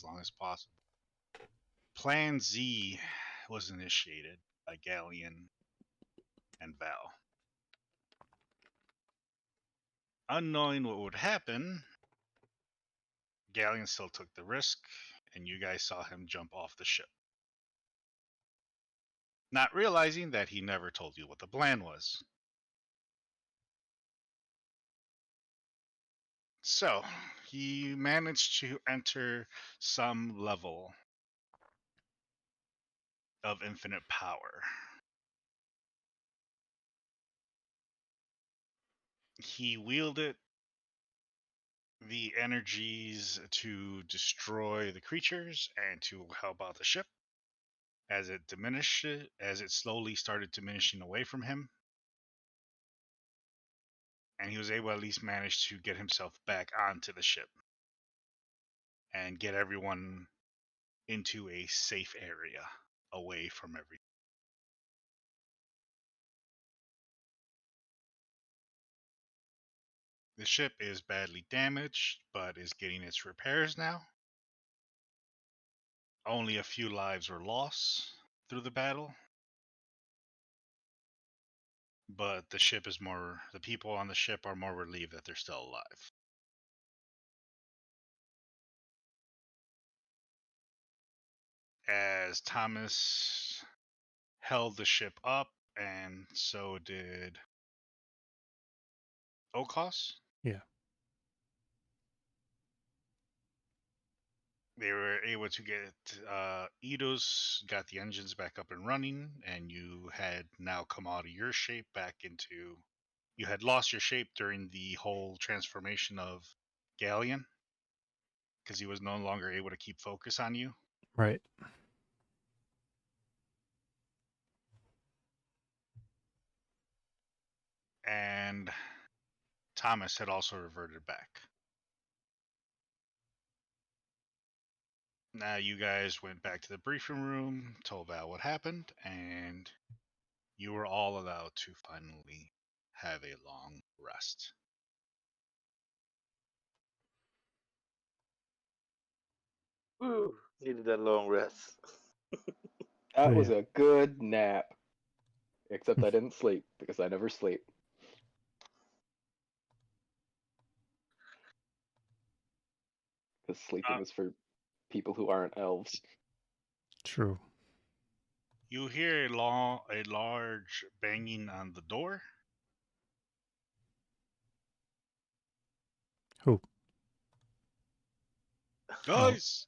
as long as possible. Plan Z was initiated by Ghaleon and Val. Unknowing what would happen, Ghaleon still took the risk, and you guys saw him jump off the ship. Not realizing that he never told you what the plan was. So, he managed to enter some level of infinite power. He wielded the energies to destroy the creatures and to help out the ship. As it diminished, as it slowly started diminishing away from him, and he was able to at least manage to get himself back onto the ship and get everyone into a safe area away from everything. The ship is badly damaged, but is getting its repairs now. Only a few lives were lost through the battle, but the people on the ship are more relieved that they're still alive. As Thomas held the ship up, and so did O'Koss. Yeah. They were able to get Eidos got the engines back up and running, and you had now come out of your shape back into. You had lost your shape during the whole transformation of Ghaleon, because he was no longer able to keep focus on you. Right. And Thomas had also reverted back. Now you guys went back to the briefing room, told Val what happened, and you were all allowed to finally have a long rest. Woo! Needed that long rest. That Oh, was yeah. a good nap. Except I didn't sleep, because I never sleep. Because sleeping is for people who aren't elves. True. You hear a large banging on the door. Who? Guys!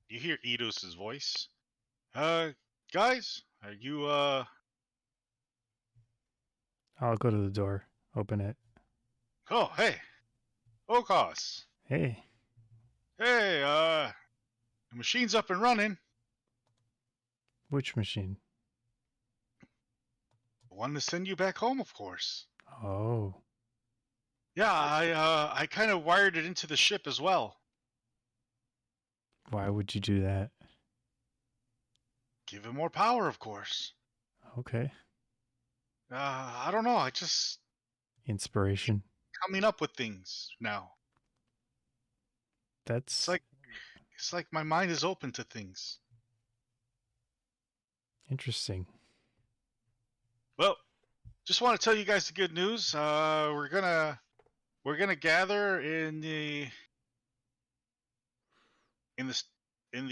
You hear Eidos' voice. Guys, are you, I'll go to the door. Open it. Oh, hey! O'Koss! Hey. Hey, the machine's up and running. Which machine? I wanted to send you back home, of course. Oh. Yeah, I kind of wired it into the ship as well. Why would you do that? Give it more power, of course. Okay. I don't know. I just Inspiration. coming up with things now. That's It's like my mind is open to things. interesting. Well, just want to tell you guys the good news. We're gonna gather in the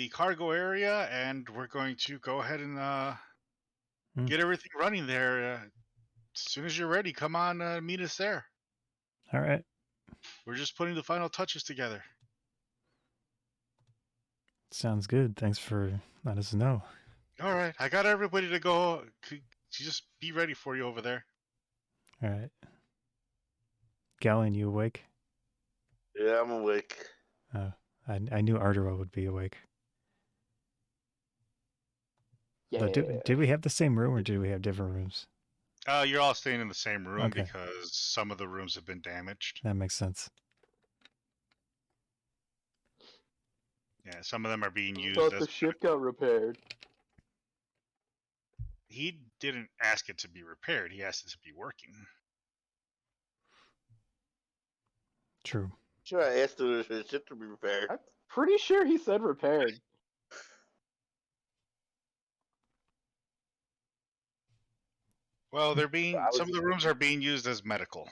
cargo area, and we're going to go ahead and get everything running there. As soon as you're ready, come on, meet us there. All right. We're just putting the final touches together. Sounds good. Thanks for letting us know. All right, I got everybody to go. Just be ready for you over there. All right. Ghaleon, you awake? Yeah, I'm awake. I knew Ardorel would be awake. Yeah. Though, did we have the same room or did we have different rooms? You're all staying in the same room Okay. because some of the rooms have been damaged. That makes sense. Yeah, some of them are being I used thought as... the ship got repaired. He didn't ask it to be repaired. He asked it to be working. True. Sure, I asked the ship to be repaired. Pretty sure he said repaired. Well, I some was of the rooms are being used as medical.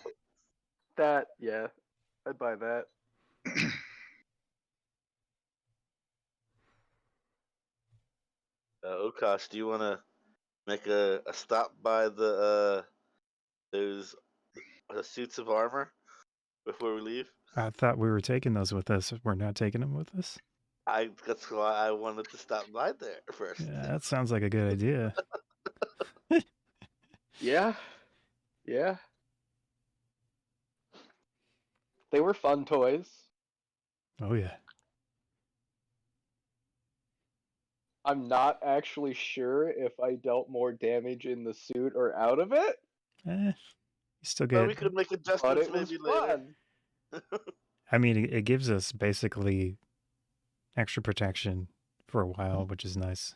That, yeah, I'd buy that. O'Koss, do you want to make a stop by the those suits of armor before we leave? I thought we were taking those with us. We're not taking them with us? That's why I wanted to stop by there first. Yeah, that sounds like a good idea. Yeah, yeah. They were fun toys. Oh, yeah. I'm not actually sure if I dealt more damage in the suit or out of it, You still Well, get... we could make but adjustments it was maybe later. fun. I mean, it gives us basically extra protection for a while, which is nice.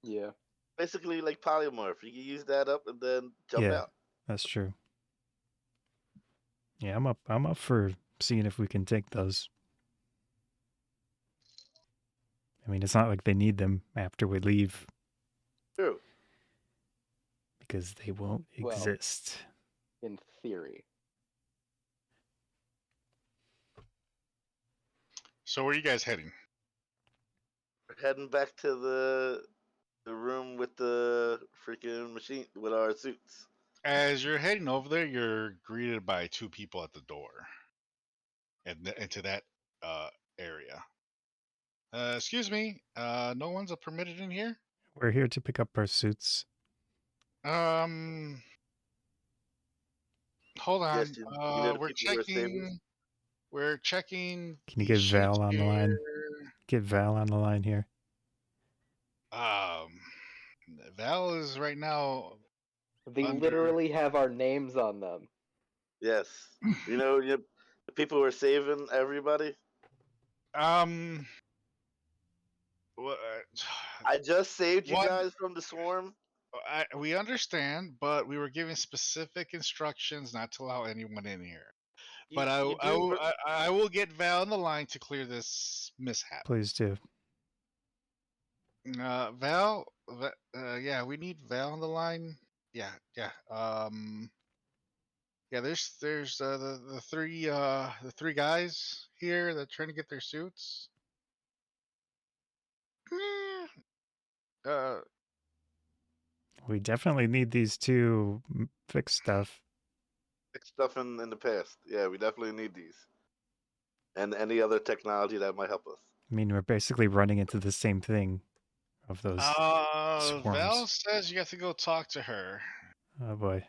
Yeah. Basically, like polymorph. You can use that up and then jump Yeah, out. that's true. Yeah, I'm up for seeing if we can take those. I mean, it's not like they need them after we leave True. because they won't Well. exist. In theory. So where are you guys heading? We're heading back to the room with the freaking machine with our suits. As you're heading over there, you're greeted by two people at the door, into that area. Excuse me, no one's permitted in here. We're here to pick up our suits. Hold on. Yes, you know the We're people we're saving. checking. We're checking. Can you these get Val suits on the line? here. Get Val on the line here. Val is right now. They Under- literally have our names on them. Yes, you know the people we're saving. Everybody. What? I just saved you One- guys from the swarm. We understand, but we were given specific instructions not to allow anyone in here. But I will get Val on the line to clear this mishap. Please do. Val, yeah, we need Val on the line. Yeah. Yeah. There's the three guys here that are trying to get their suits. Uh, We definitely need these to fix stuff. Fix stuff in the past. Yeah, we definitely need these, and any other technology that might help us. I mean, we're basically running into the same thing of those Val swarms. says you have to go talk to her. Oh boy.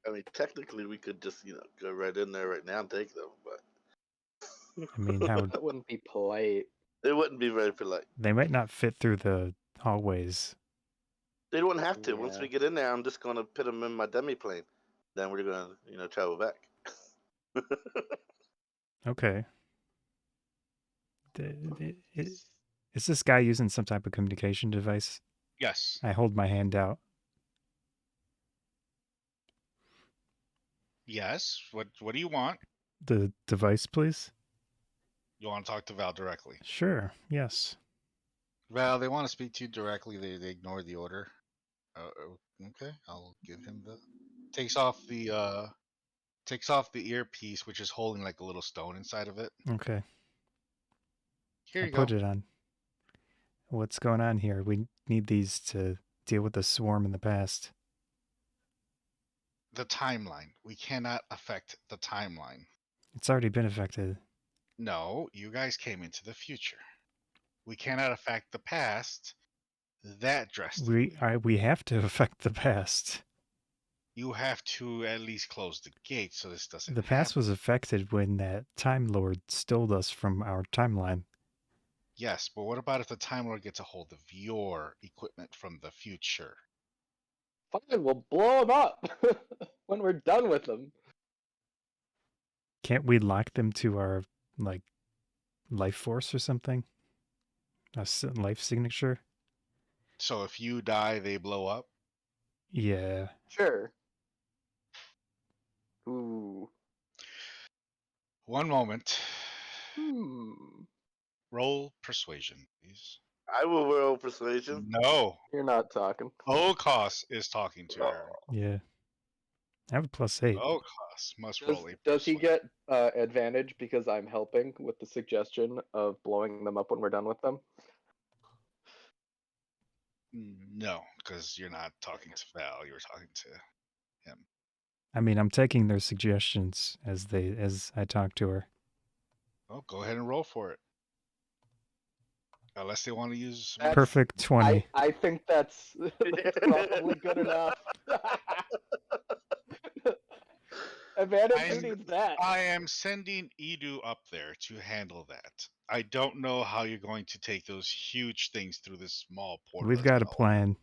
I mean, technically, we could just go right in there right now and take them, but I mean, how That wouldn't be polite. it wouldn't be very polite. they might not fit through the hallways. They wouldn't have to. Once Yeah. we get in there, I'm just gonna put them in my demi plane. Then we're gonna travel back. Okay. Is this guy using some type of communication device? Yes. I hold my hand out. Yes. What do you want? The device, please? You want to talk to Val directly? Sure, yes. Val, they want to speak to you directly. They ignore the order. Okay, I'll give him the takes off the earpiece, which is holding like a little stone inside of it. Okay. Here I you put go. it on. What's going on here? We need these to deal with the swarm in the past. The timeline. We cannot affect the timeline. It's already been affected. No, you guys came into the future. We cannot affect the past that drastically. We have to affect the past. You have to at least close the gate so this doesn't The past happen. was affected when that Time Lord stole us from our timeline. Yes, but what about if the Time Lord gets a hold of your equipment from the future? Fine, we'll blow them up when we're done with them. Can't we lock them to our, like, life force or something? A life signature? So if you die, they blow up? Yeah. Sure. Ooh. One moment. Hmm. Roll persuasion, please. I will roll persuasion. No. You're not talking. O'Koss is talking to her. Yeah. I have a +8. O'Koss must Does roll a does he persuasion. get advantage because I'm helping with the suggestion of blowing them up when we're done with them? No, because you're not talking to Val. You were talking to him. I mean, I'm taking their suggestions as I talk to her. Oh, go ahead and roll for it. Unless they want to use That's- Perfect 20. I think that's probably good enough. Advantage, who needs that? I am sending Edu up there to handle that. I don't know how you're going to take those huge things through this small portal. We've as got a well. plan.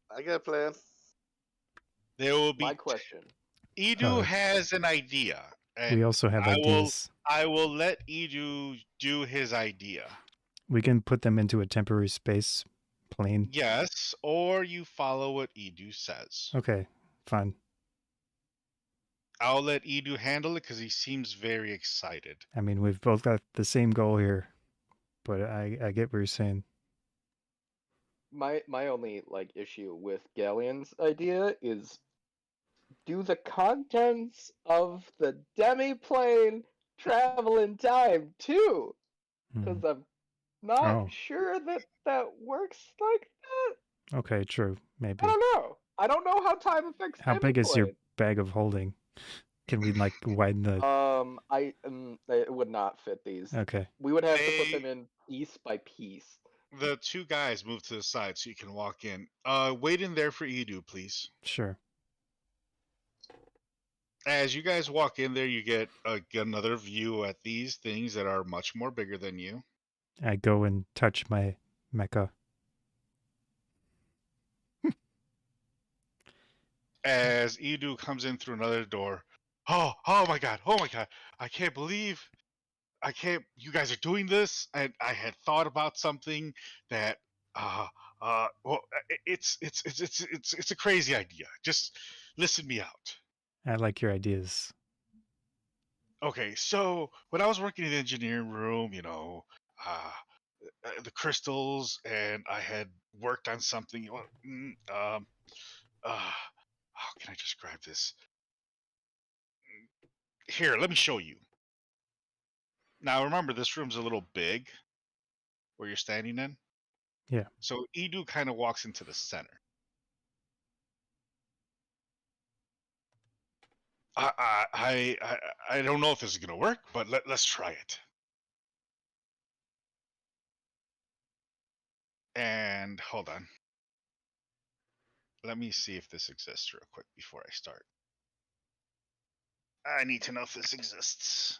I got a plan. There will be. My question. Edu has an idea, and We also have ideas. I will let Edu do his idea. We can put them into a temporary space plane. Yes, or you follow what Edu says. Okay, fine. I'll let Edu handle it because he seems very excited. I mean, we've both got the same goal here, but I get what you're saying. My only issue with Ghaleon's idea is, do the contents of the demi-plane travel in time too? Because I'm not Oh. sure that works like that. Okay, true. Maybe. I don't know. I don't know how time affects How big is your demi-plane. bag of holding? Can we widen the? It would not fit these. Okay. We would have to put them in piece by piece. The two guys move to the side so you can walk in. Wait in there for Edu, please. Sure. As you guys walk in there, you get another view at these things that are much more bigger than you. I go and touch my mecha. As Edu comes in through another door. Oh my god! I can't believe you guys are doing this. And I had thought about something that well, it's a crazy idea. Just listen me out. I like your ideas. Okay, so when I was working in the engineering room, uh, the crystals, and I had worked on something. How can I describe this? Here, let me show you. Now, remember, this room's a little big where you're standing in. Yeah. So Edu kind of walks into the center. I don't know if this is gonna work, but let's try it. And hold on. Let me see if this exists real quick before I start. I need to know if this exists.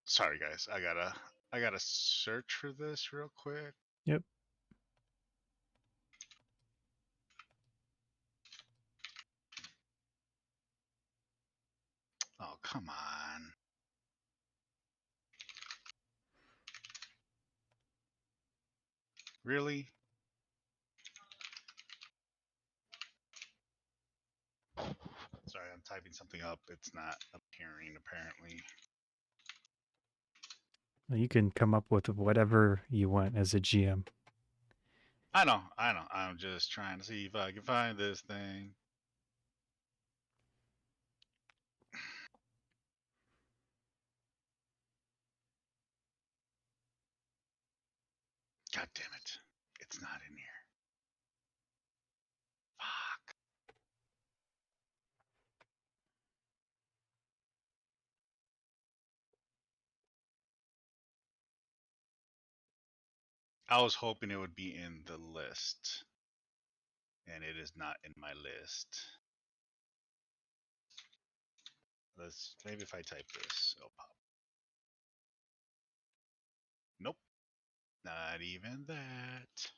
Sorry guys, I gotta search for this real quick. Yep. Oh, come on. Really? Sorry, I'm typing something up. It's not appearing apparently. You can come up with whatever you want as a GM. I know. I'm just trying to see if I can find this thing. God damn it. It's not in here. Fuck. I was hoping it would be in the list. And it is not in my list. Maybe if I type this, it'll pop. Nope. Not even that.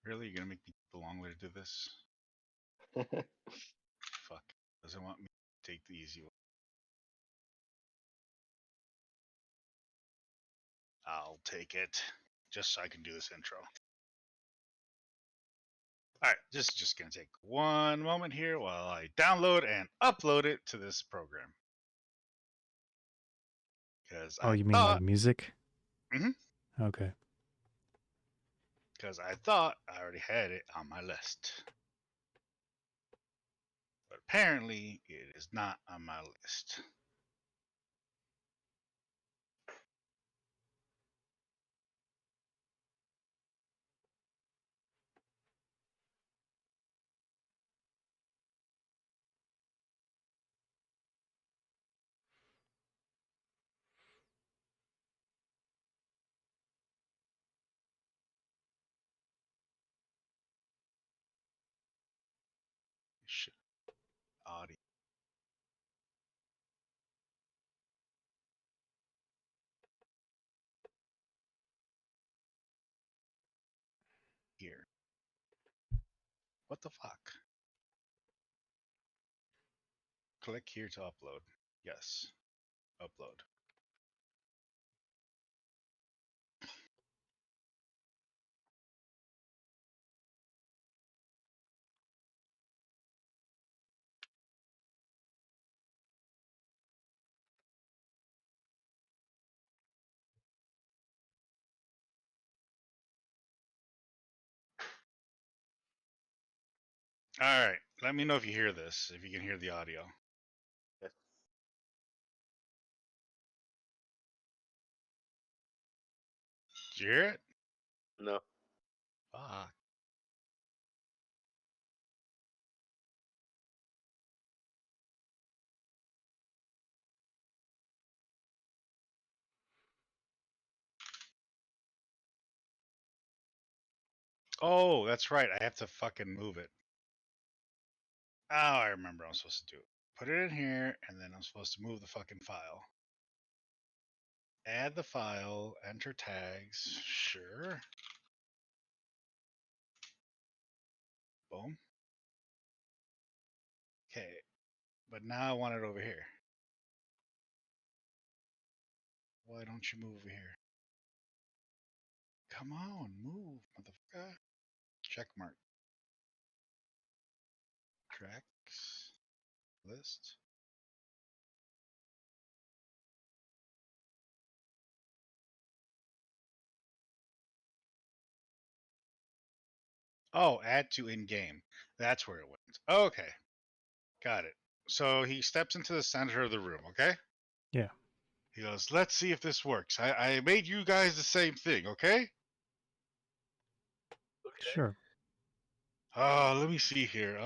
Really? You're gonna make me take the long way to do this? Fuck. Doesn't want me to take the easy way. I'll take it. Just so I can do this intro. Alright, this is just gonna take one moment here while I download and upload it to this program. Because Oh, you mean like music? Mhm. Okay. Because I thought I already had it on my list. But apparently, it is not on my list. Shit. Audio. Here. What the fuck? Click here to upload. Yes. Upload. Alright, let me know if you hear this, if you can hear the audio. Yes. Did you hear it? No. Fuck. Oh, that's right. I have to fucking move it. Oh, I remember I'm supposed to do it. Put it in here, and then I'm supposed to move the fucking file. Add the file, enter tags, sure. Boom. Okay, but now I want it over here. Why don't you move over here? Come on, move, motherfucker. Check mark. Tracks. List. Oh, add to in-game. That's where it went. Okay. Got it. So he steps into the center of the room, okay? Yeah. He goes, let's see if this works. I made you guys the same thing, okay? Okay. Sure. Let me see here.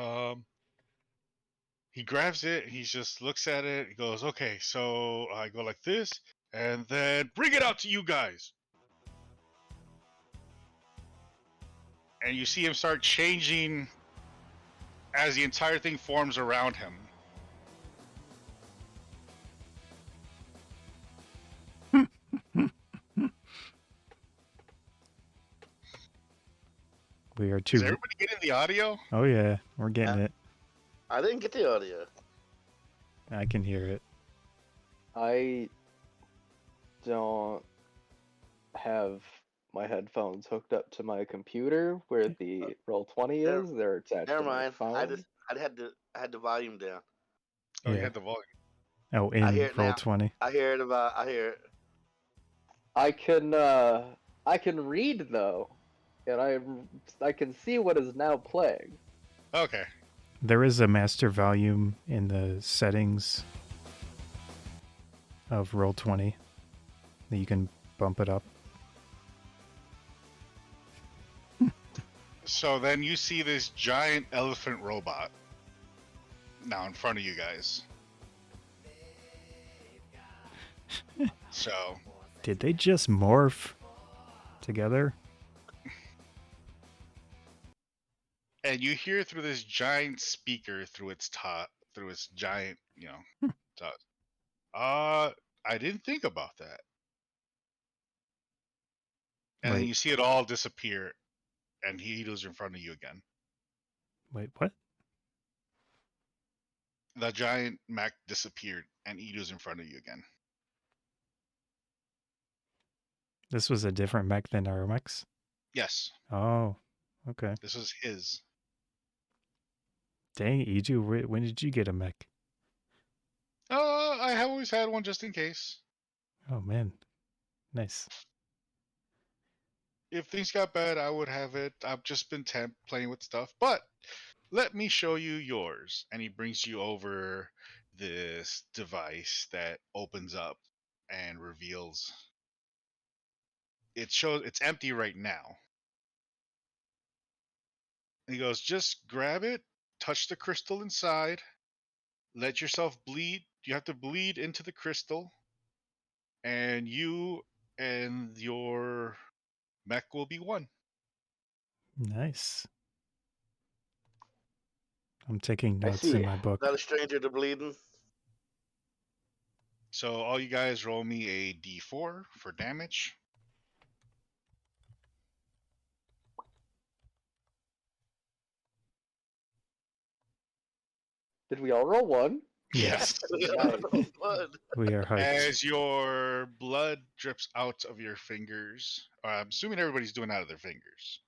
He grabs it, he just looks at it, he goes, okay, so I go like this, and then bring it out to you guys. And you see him start changing as the entire thing forms around him. We are Is too. everybody getting the audio? Oh yeah, we're getting it. I didn't get the audio. I can hear it. I don't have my headphones hooked up to my computer where the Roll20 Never- is. They're attached Never to my mind. phone. I had the volume down. Oh, you Yeah. had the volume. Oh, I in hear it now. Roll20. I hear it. I can read though, and I can see what is now playing. Okay. There is a master volume in the settings of Roll20 that you can bump it up. So then you see this giant elephant robot now in front of you guys. So Did they just morph together? and you hear through this giant speaker through its giant, top. I didn't think about that. And then Wait. you see it all disappear and Ido's in front of you again. Wait, what? The giant mech disappeared, and Ido's in front of you again. This was a different mech than our mechs? Yes, Oh, okay. this was his. Dang, Edu, when did you get a mech? I have always had one just in case. Oh, man. Nice. If things got bad, I would have it. I've just been playing with stuff, but let me show you yours. And he brings you over this device that opens up and reveals. It shows it's empty right now. And he goes, just grab it, touch the crystal inside, let yourself bleed. You have to bleed into the crystal, and you and your mech will be one. Nice. I'm taking I notes see. in my book. Not a stranger to bleeding. So all you guys roll me a d4 for damage. Did we all roll one? Yes, Nice. Blood. we are hyped. As your blood drips out of your fingers. I'm assuming everybody's doing out of their fingers.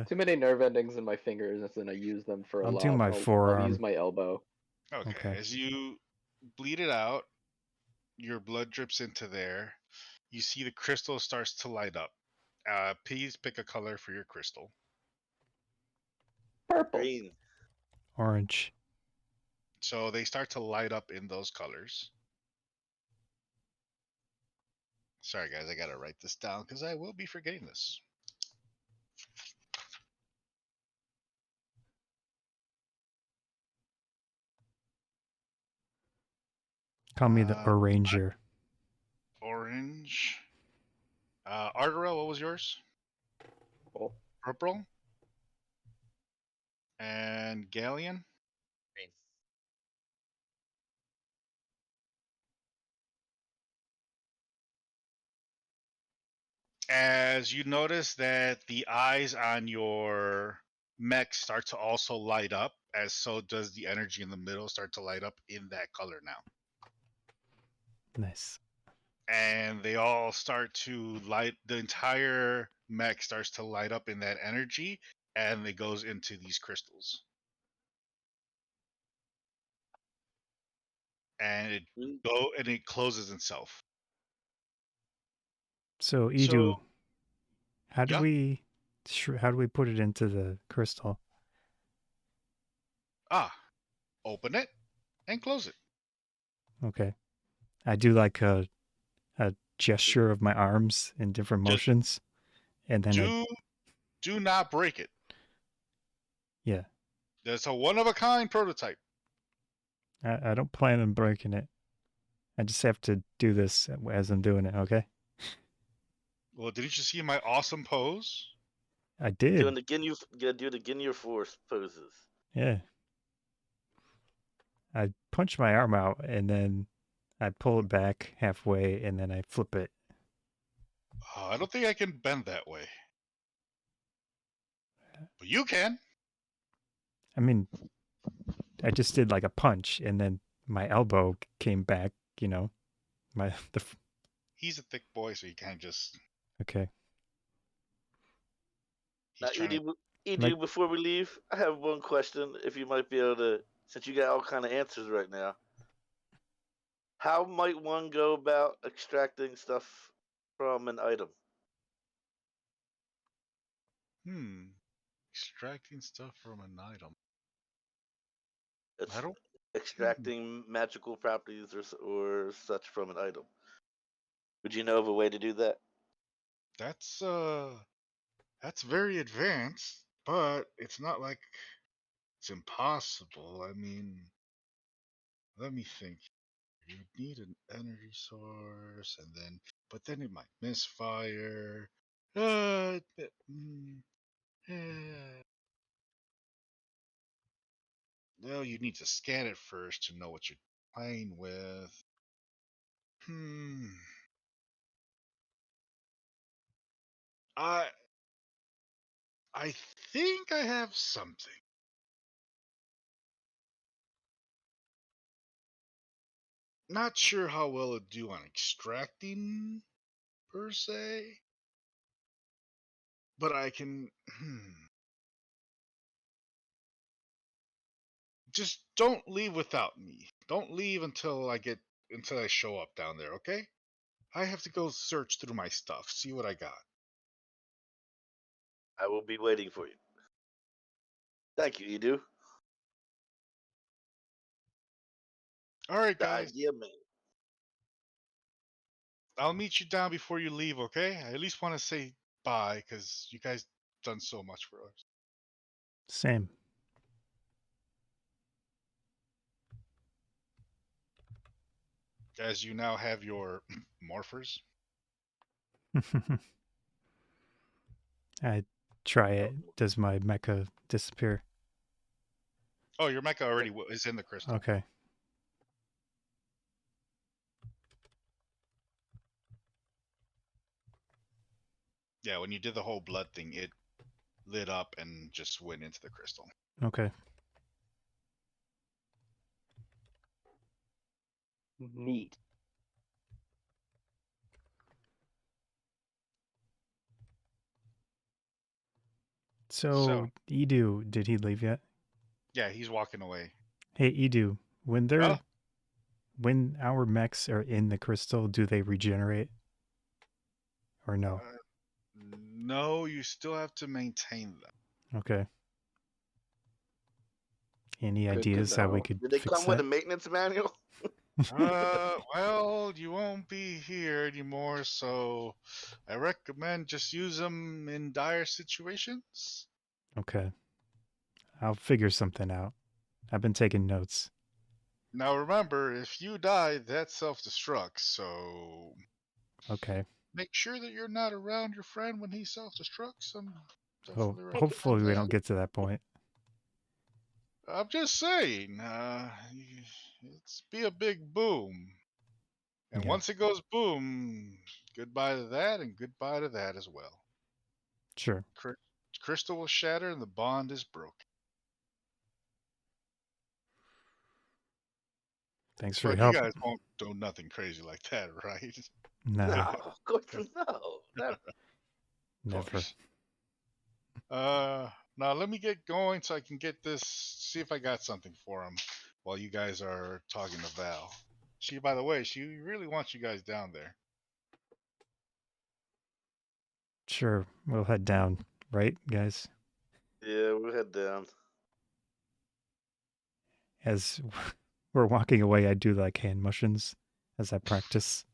Too many nerve endings in my fingers, and then I use them for a I'll lot. do my I'll forearm. use my elbow. Okay. Okay. As you bleed it out, your blood drips into there. You see the crystal starts to light up. Please pick a color for your crystal. Purple. Green. Orange. So they start to light up in those colors. Sorry, guys, I gotta write this down because I will be forgetting this. Call me the Oranger. Orange. Ardorel, what was yours? Cool. Purple. And Ghaleon. Green. As you notice that the eyes on your mech start to also light up, as so does the energy in the middle start to light up in that color now. Nice. And they all start to light, the entire mech starts to light up in that energy, and it goes into these crystals. And it closes itself. So, Edu, So how do yeah. we put it into the crystal? Open it and close it. Okay. I do like a gesture of my arms in different Just motions, and then do not break it. yeah, That's a one of a kind prototype. I don't plan on breaking it. I just have to do this as I'm doing it. Okay. Well, didn't you see my awesome pose? I did. Doing the Ginyu Force poses. Yeah. I punch my arm out and then I pull it back halfway and then I flip it. I don't think I can bend that way. But you can. I mean, I just did like a punch and then my elbow came back, you know. He's a thick boy, so you can't just. Okay. Now, He's trying to. Edu, before we leave, I have one question. If you might be able to, since you got all kind of answers right now, how might one go about extracting stuff from an item? Extracting stuff from an item. It's I don't. extracting magical properties or such from an item. Would you know of a way to do that? That's very advanced, but it's not like it's impossible. I mean, let me think. You need an energy source, but then it might misfire. Uh, eh. Well, you need to scan it first to know what you're playing with. Hmm. I think I have something. Not sure how well it'd do on extracting, per se. But I can... Just don't leave without me. Don't leave until I show up down there, okay? I have to go search through my stuff, see what I got. I will be waiting for you. Thank you, Edu. All right, The guys. idea man. I'll meet you down before you leave, okay? I at least want to say bye, because you guys done so much for us. Same. As you now have your morphers. I try it. Does my mecha disappear? Oh, your mecha already is in the crystal. Okay. Yeah, when you did the whole blood thing, it lit up and just went into the crystal. Okay. Neat. So, Edu, did he leave yet? Yeah, he's walking away. Hey, Edu, when Huh? when our mechs are in the crystal, do they regenerate? Or no? No, you still have to maintain them. Okay. Any Good to ideas how we know. could Did they fix come with that? a maintenance manual? Well, you won't be here anymore, so I recommend just use them in dire situations. Okay. I'll figure something out. I've been taking notes. Now remember, if you die, that self-destructs, so Okay. make sure that you're not around your friend when he self-destructs. I'm Well, definitely recommend hopefully we that. don't get to that point. I'm just saying, it's be a big boom. And Yeah. once it goes boom, goodbye to that and goodbye to that as well. Sure. Crystal will shatter and the bond is broken. Thanks for But your you help. guys won't do nothing crazy like that, right? No, No, of course no. Never. never. Now let me get going so I can get this, see if I got something for him while you guys are talking to Val. By the way, she really wants you guys down there. Sure. We'll head down, right, guys? Yeah, we'll head down. As we're walking away, I do like hand motions as I practice.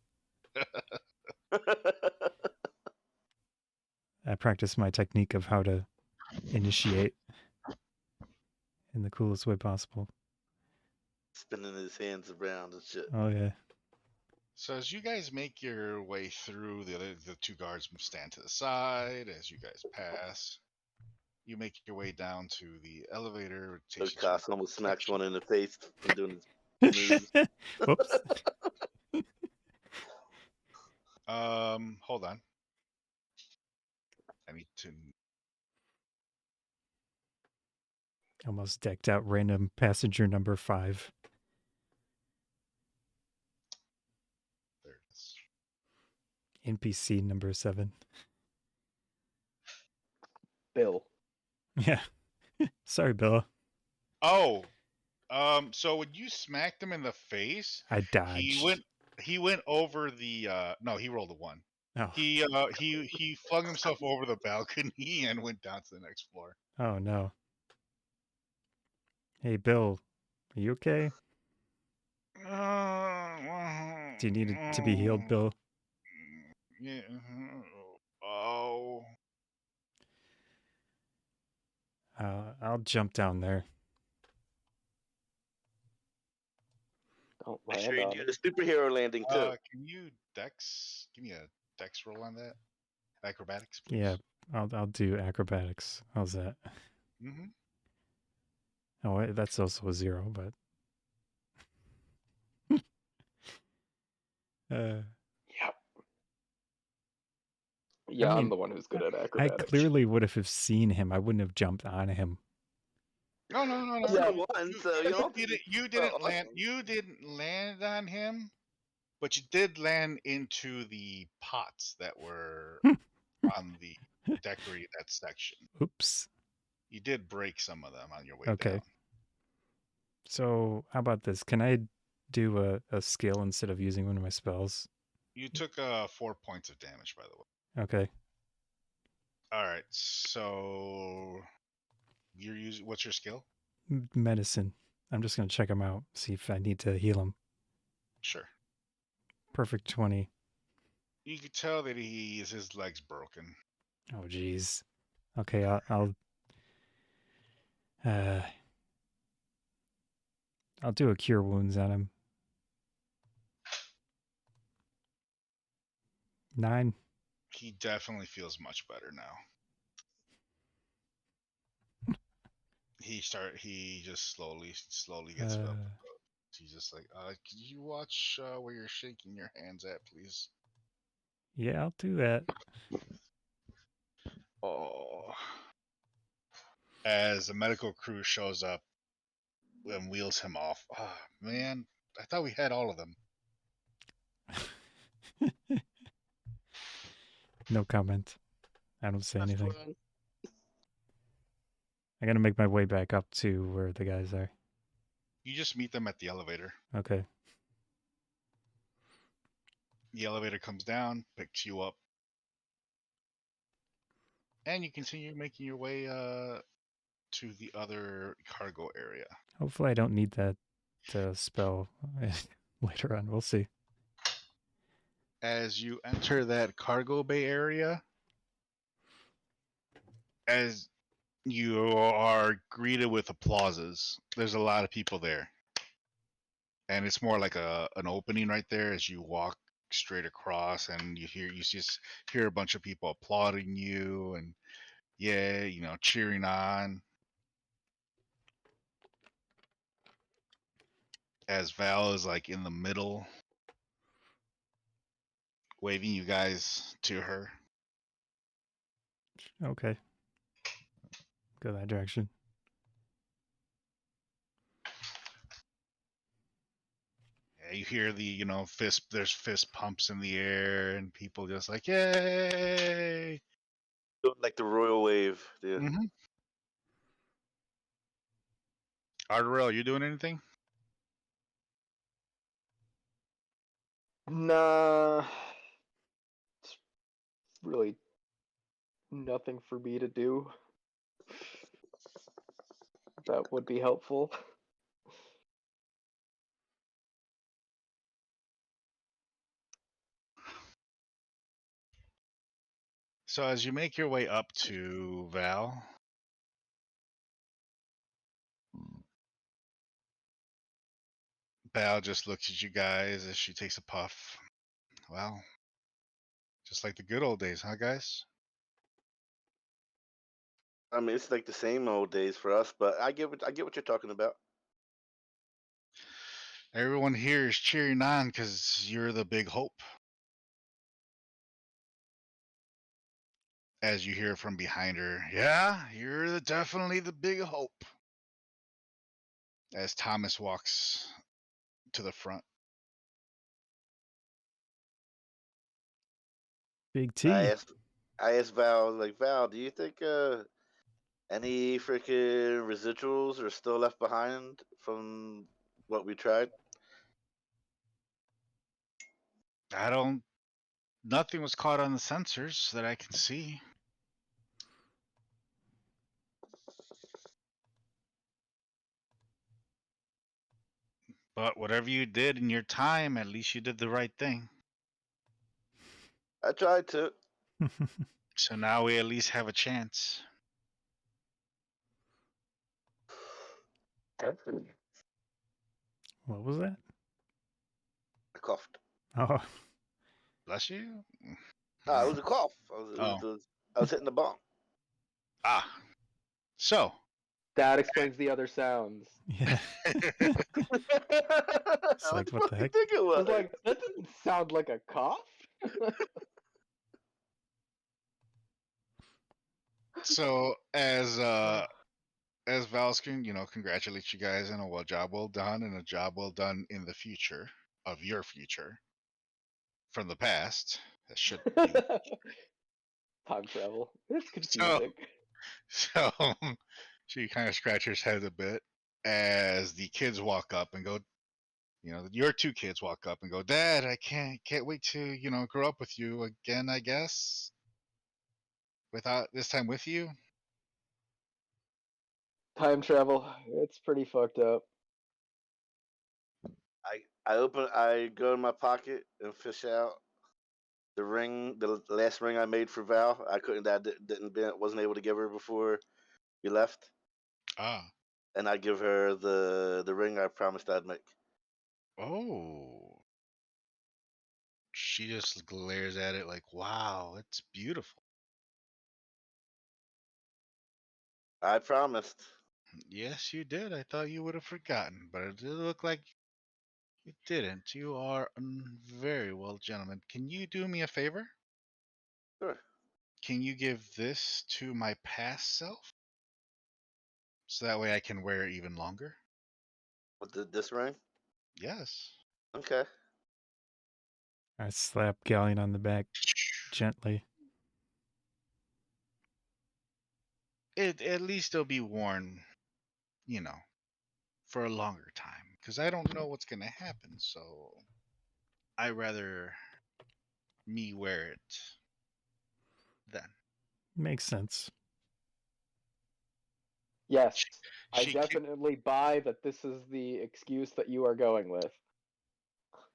I practice my technique of how to initiate in the coolest way possible. Spinning his hands around and shit. Oh yeah. So as you guys make your way through, the two guards stand to the side as you guys pass. You make your way down to the elevator. O'Koss almost smacks one in the face from doing his moves. Whoops. Hold on. I need to. Almost decked out random passenger number 5. There it is. NPC number 7. Bill. Yeah. Sorry, Bill. Oh, so when you smacked him in the face, I dodged. he went over the no, he rolled a 1. Oh. He flung himself over the balcony and went down to the next floor. Oh no. Hey, Bill. Are you okay? Do you need to be healed, Bill? Yeah. Oh. I'll jump down there. Don't Make land sure you on do me. the superhero landing too. Can you dex? Give me a dex roll on that. Acrobatics, please. Yeah, I'll do acrobatics. How's that? Mm-hmm. Oh, that's also a 0, but Yep. Yeah, mean, I'm the one who's good at I acrobatics. clearly would have seen him. I wouldn't have jumped on him. No. Yeah, You, one. So you know. you didn't land. You didn't land on him, but you did land into the pots that were on the decorate that section. Oops. You did break some of them on your way Okay. down. So how about this? Can I do a skill instead of using one of my spells? You took 4 points of damage, by the way. Okay. All right. So you're using. What's your skill? Medicine. I'm just gonna check him out, see if I need to heal him. Sure. Perfect 20. You could tell that his legs broken. Oh geez. Okay, I'll do a cure wounds on him. 9. He definitely feels much better now. He just slowly gets up. He's just like, can you watch where you're shaking your hands at, please? Yeah, I'll do that. Oh. As the medical crew shows up and wheels him off. Oh, man, I thought we had all of them. No comment. I don't say That's anything. fine. I gotta make my way back up to where the guys are. You just meet them at the elevator. Okay. The elevator comes down, picks you up, and you continue making your way to the other cargo area. Hopefully I don't need that spell later on. We'll see. As you enter that cargo bay area, as you are greeted with applauses, there's a lot of people there. And it's more like an opening right there as you walk straight across, and you just hear a bunch of people applauding you and cheering on. As Val is like in the middle, waving you guys to her. Okay. Go that direction. Yeah, you hear the there's fist pumps in the air and people just like, yay. Doing like the royal wave. Yeah. Mm-hmm. Ardorel, you doing anything? Nah, it's really nothing for me to do. That would be helpful. So as you make your way up to Val, Val just looks at you guys as she takes a puff. Well, just like the good old days, huh, guys? I mean, it's like the same old days for us, but I get what you're talking about. Everyone here is cheering on because you're the big hope. As you hear from behind her, yeah, you're definitely the big hope. As Thomas walks to the front. Big T. I asked Val, like, Val, do you think any freaking residuals are still left behind from what we tried? Nothing was caught on the sensors that I can see. But whatever you did in your time, at least you did the right thing. I tried to. So now we at least have a chance. What was that? I coughed. Oh, Bless you. It was a cough. I was hitting the bong. Ah. So. That explains the other sounds. yeah. It's like, what the heck? Think it I was was like, that didn't sound like a cough. So as Valskin, congratulate you guys on a job well done and a job well done in the future of your future from the past. That should be Time travel. It's so. confusing. So she kind of scratches her head a bit as the kids walk up and go. Your two kids walk up and go, Dad, I can't wait to grow up with you again. I guess without this time with you. Time travel. It's pretty fucked up. I go in my pocket and fish out the ring, the last ring I made for Val. I wasn't able to give her before we left, Ah, and I give her the ring I promised I'd make. oh. She just glares at it like, wow, it's beautiful. I promised. Yes, you did. I thought you would have forgotten, but it did look like you didn't. You are very well, gentlemen. Can you do me a favor? Sure. Can you give this to my past self? So that way I can wear it even longer? With this ring? Yes. Okay. I slap Ghaleon on the back gently. At least it'll be worn, for a longer time. Because I don't know what's going to happen, so I rather me wear it then. Makes sense. Yes, I She definitely buy that this is the excuse that you are going with.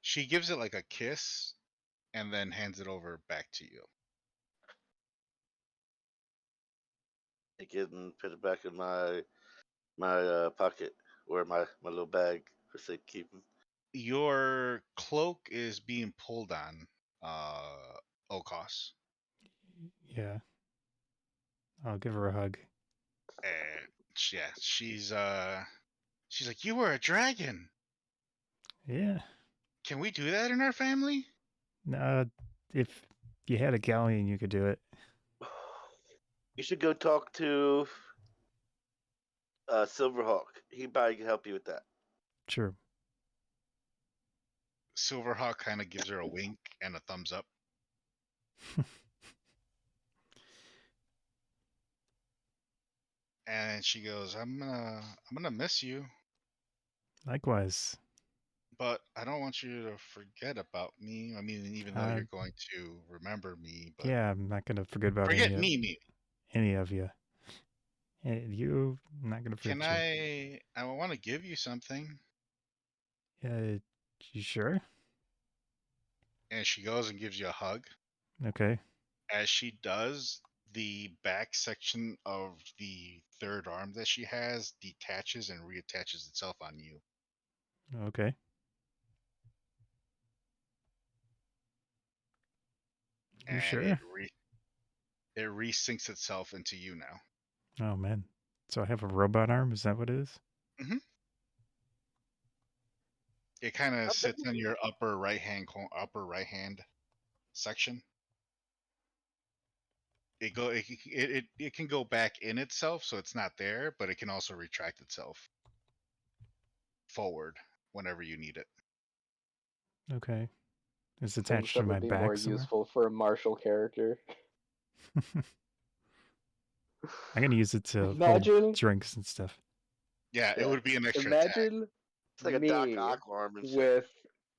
she gives it like a kiss and then hands it over back to you. Take it and put it back in my pocket or my little bag for safekeeping. Your cloak is being pulled on, O'Koss. Yeah. I'll give her a hug. And yeah, she's like, you were a dragon. Yeah. Can we do that in our family? If you had a Ghaleon, you could do it. You should go talk to Silverhawk. He probably can help you with that. True. Silverhawk kind of gives her a wink and a thumbs up. And she goes, I'm gonna miss you, Likewise. but I don't want you to forget about me. I mean, even though you're going to remember me, but Yeah, I'm not gonna forget about forget me. any of you. And you, I'm not gonna forget Can you. I want to give you something. You sure? And she goes and gives you a hug. Okay. As she does, the back section of the third arm that she has detaches and reattaches itself on you. Okay. You And sure? it resyncs itself into you now. Oh man. So I have a robot arm, is that what it is? Mm-hmm. It kind of sits on your upper right hand section. It can go back in itself, so it's not there, but it can also retract itself forward whenever you need it. Okay. It's Things attached that to my would be back more somewhere. useful for a martial character. I'm gonna use it to Imagine hold drinks and stuff. Yeah, it Yeah. would be an extra attack. Imagine It's like a me Doc Ock arm and shit. with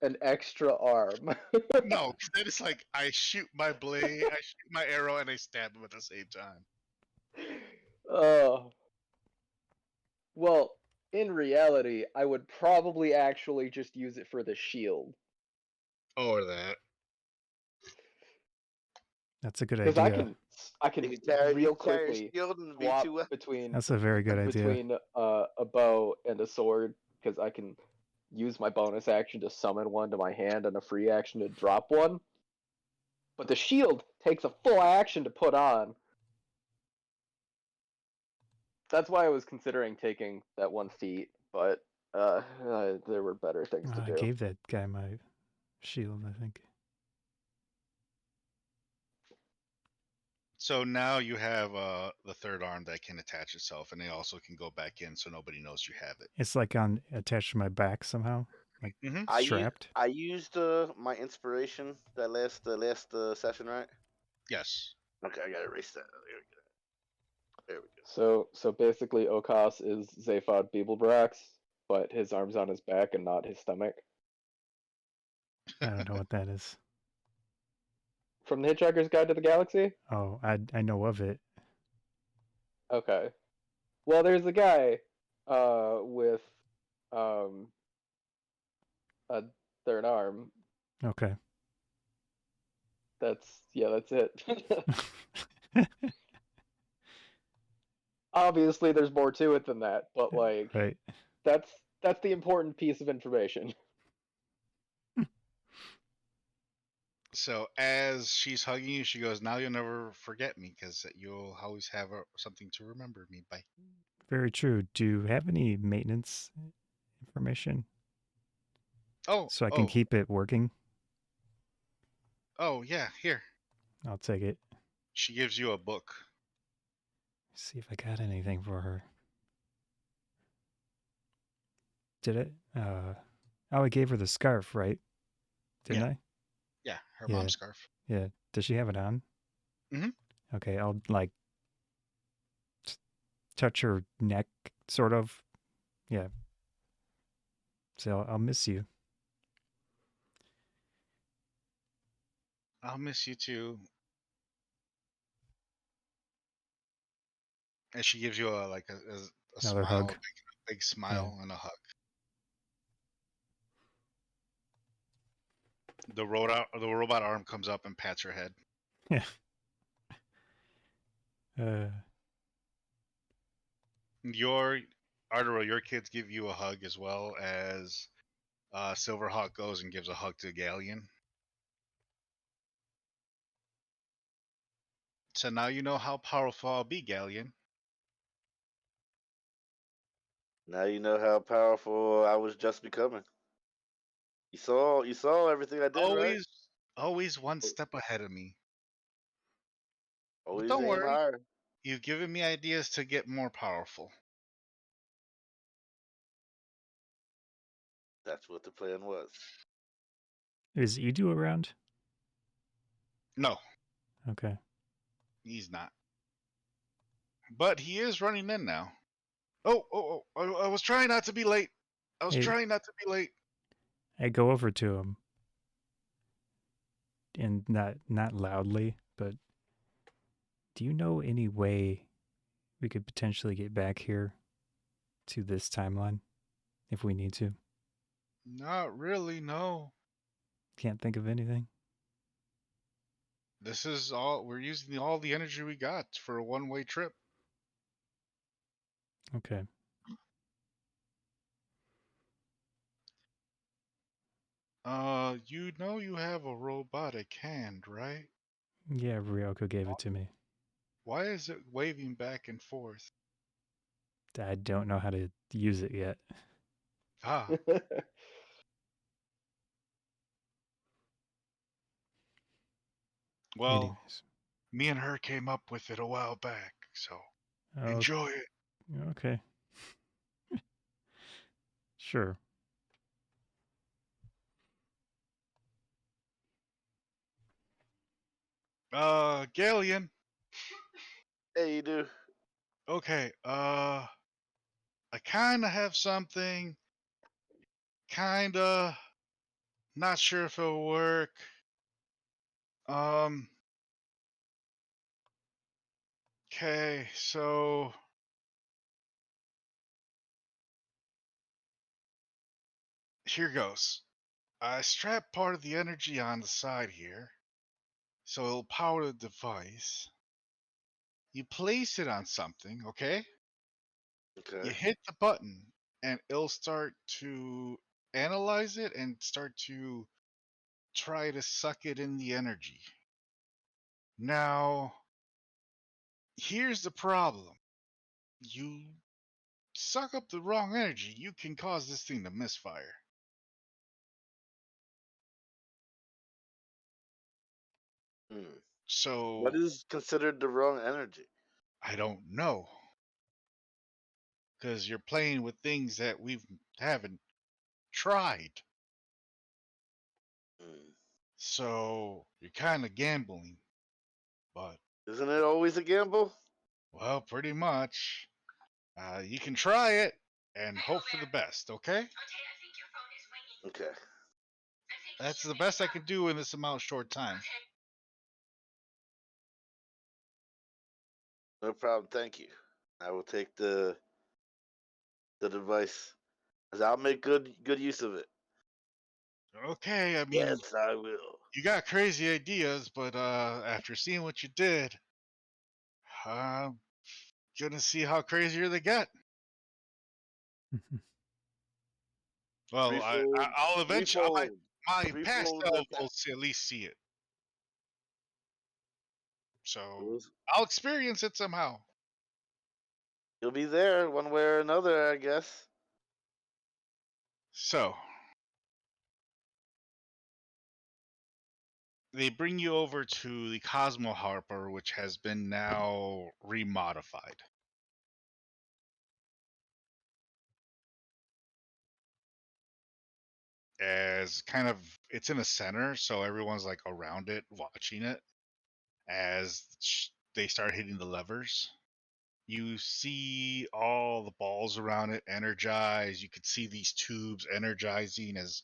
an extra arm. No, that is like I shoot my blade, I shoot my arrow, and I stab him at the same time. Oh. Well, in reality, I would probably actually just use it for the shield. Or that. That's a good Because idea. I can You can carry real a quickly shield and be swap too. between That's a very good idea. between a bow and a sword, because I can use my bonus action to summon one to my hand and a free action to drop one. But the shield takes a full action to put on. That's why I was considering taking that 1 feat, but there were better things to I do. gave that guy my shield, I think. So now you have the third arm that can attach itself, and it also can go back in, so nobody knows you have it. It's like on attached to my back somehow, like Mm-hmm. strapped. I used my inspiration that last session, right? Yes. Okay, I gotta erase that. There we go. So basically, O'Koss is Zaphod Beeblebrox, but his arm's on his back and not his stomach. I don't know what that is. From the Hitchhiker's Guide to the Galaxy? Oh, I know of it. Okay. Well, there's a guy with a third arm. Okay. That's it. Obviously, there's more to it than that, but like Right. that's the important piece of information. So as she's hugging you, she goes, "Now you'll never forget me, because you'll always have something to remember me by." Very true. Do you have any maintenance information Oh, so I can keep it working? yeah. Here, I'll take it. she gives you a book. See if I got anything for her. Did it? Oh, I gave her the scarf, right? Didn't I? Yeah, her Yeah. mom's scarf. Yeah. Does she have it on? Mhm. Okay, I'll like touch her neck, sort of. Yeah. So I'll miss you. I'll miss you too. And she gives you a Another smile, hug. a big smile and a hug. The robot arm comes up and pats her head. Yeah. Your Ardorel, your kids give you a hug, as well as Silverhawk goes and gives a hug to Ghaleon. So now you know how powerful I'll be, Ghaleon. Now you know how powerful I was just becoming. You saw everything I did, right? Always one step ahead of me. But Always don't aim worry, higher. you've given me ideas to get more powerful. That's what the plan was. Is Edu around? No, Okay. he's not. But he is running in now. I was trying not to be late. I go over to him. And not loudly, but do you know any way we could potentially get back here to this timeline if we need to? Not really, no. Can't think of anything. This is we're using all the energy we got for a one-way trip. Okay. You know you have a robotic hand, right? Yeah, Ryoko gave it to me. Why is it waving back and forth? I don't know how to use it yet. Ah, well, Anyways. me and her came up with it a while back, so enjoy it. Okay. Sure. Ghaleon. Hey, you do. Okay, I kinda have something. Kinda. Not sure if it'll work. Okay, so here goes. I strap part of the energy on the side here, so it'll power the device. You place it on something, okay? Okay. You hit the button, and it'll start to analyze it and start to try to suck it in the energy. Now, here's the problem. You suck up the wrong energy, you can cause this thing to misfire. Hmm. So What is considered the wrong energy? I don't know. Because you're playing with things that we haven't tried. Hmm. So you're kind of gambling. But, Isn't it always a gamble? well, pretty much. You can try it and hope for the best, okay? Okay. That's the best I can do in this amount of short time. No problem. Thank you. I will take the advice, as I'll make good use of it. Okay, I mean, Yes, I will. you got crazy ideas, but after seeing what you did, I'm gonna see how crazier they get. Well, Threefold, I'll eventually, threefold, my past threefold self attack. will at least see it. So You'll I'll experience it somehow. you'll be there one way or another, I guess. So they bring you over to the Cosmo Harper, which has been now remodified. As kind of, it's in the center, so everyone's like around it watching it as they start hitting the levers. You see all the balls around it energize. You could see these tubes energizing as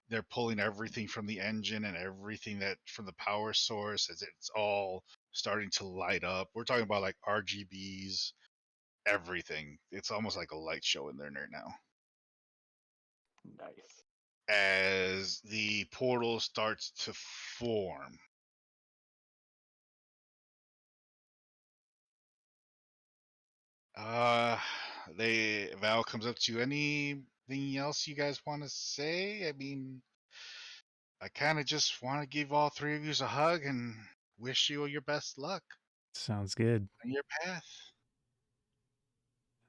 they're pulling everything from the engine and everything that from the power source as it's all starting to light up. We're talking about like RGBs, everything. It's almost like a light show in there now. Nice. As the portal starts to form. Uh, Val comes up to you. Anything else you guys want to say? I mean, I kind of just want to give all three of you a hug and wish you your best luck Sounds good. on your path.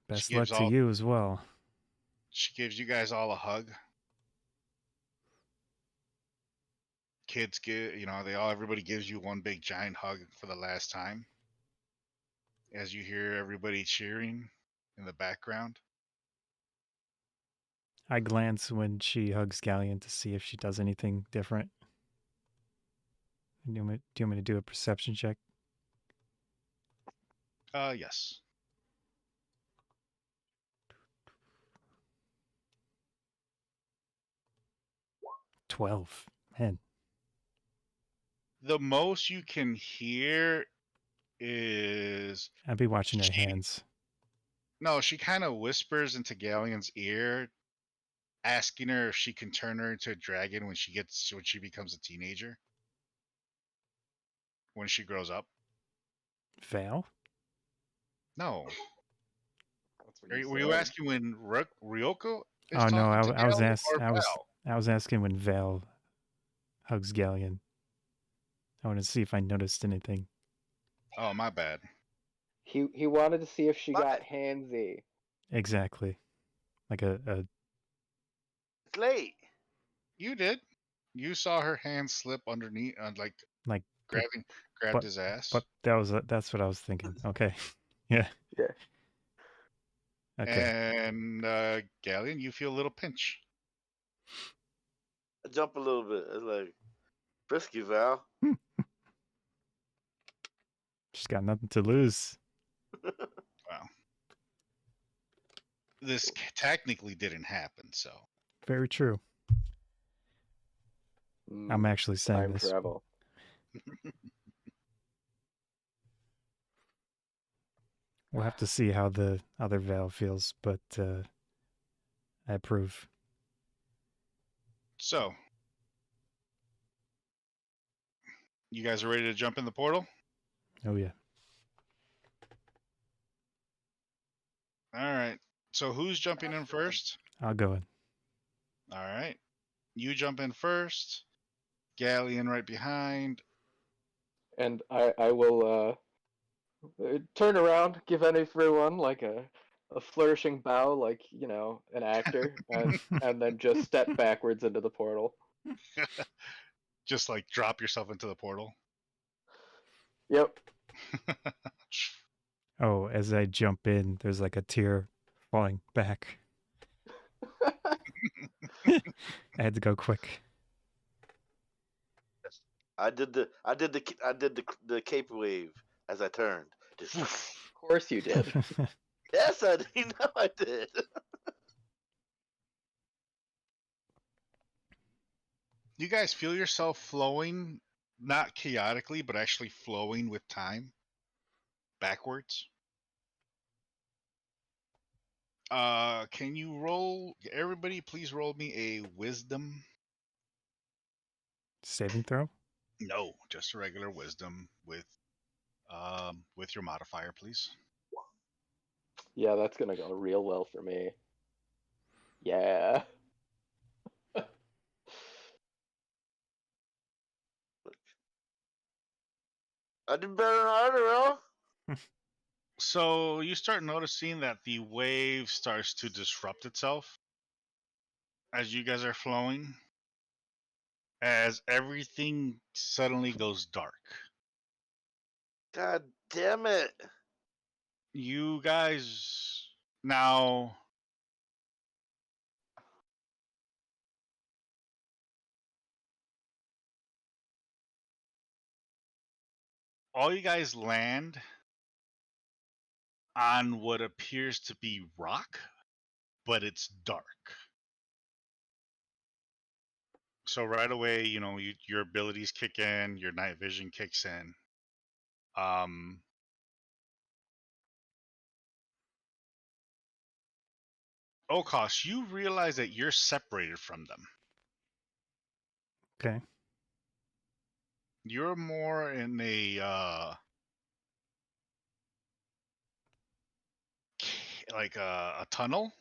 She Best luck gives to all. you as well. She gives you guys all a hug. Kids give, everybody gives you one big giant hug for the last time. As you hear everybody cheering in the background. I glance when she hugs Ghaleon to see if she does anything different. Do you want me to do a perception check? Yes. 12. Man, The most you can hear is I'd be watching her she, hands. no, she kind of whispers into Galeon's ear, asking her if she can turn her into a dragon when she becomes a teenager. When she grows up. Val? No. That's what you Were you said. asking when Ryoko is Oh no, talking to I was Galeon or Val? I was asking when Val hugs Ghaleon. I wanted to see if I noticed anything. Oh, my bad. He wanted to see if she What? got handsy. Exactly. Like a It's late. You did. You saw her hand slip underneath, like like grabbed but his ass. but that's what I was thinking. Okay. Yeah. Yeah. Okay. And Galeon, you feel a little pinch. I jump a little bit. It's like frisky, Val. She's got nothing to lose. Wow. This technically didn't happen, so. Very true. I'm actually saying Time this. travel. We'll have to see how the other Val feels, but I approve. So, you guys are ready to jump in the portal? Oh yeah. All right. So, who's jumping in first? I'll go in. All right. You jump in first. Galeon right behind. And I will turn around, give everyone like a flourishing bow, like an actor, and then just step backwards into the portal. Just like drop yourself into the portal. Yep. Oh, as I jump in, there's like a tear falling back. I had to go quick. I did the cape wave as I turned. Just, Of course you did. yes, I did. You know I did. You guys feel yourself flowing, not chaotically, but actually flowing with time backwards. Can you roll? Everybody, please roll me a wisdom. Saving throw? No, just a regular wisdom with your modifier, please. Yeah, that's gonna go real well for me. Yeah. I did better than Ardorel. So you start noticing that the wave starts to disrupt itself as you guys are flowing, as everything suddenly goes dark. God damn it. You guys now all you guys land on what appears to be rock, but it's dark. So right away, your abilities kick in, your night vision kicks in. O'Koss, you realize that you're separated from them. Okay. You're more in a like a tunnel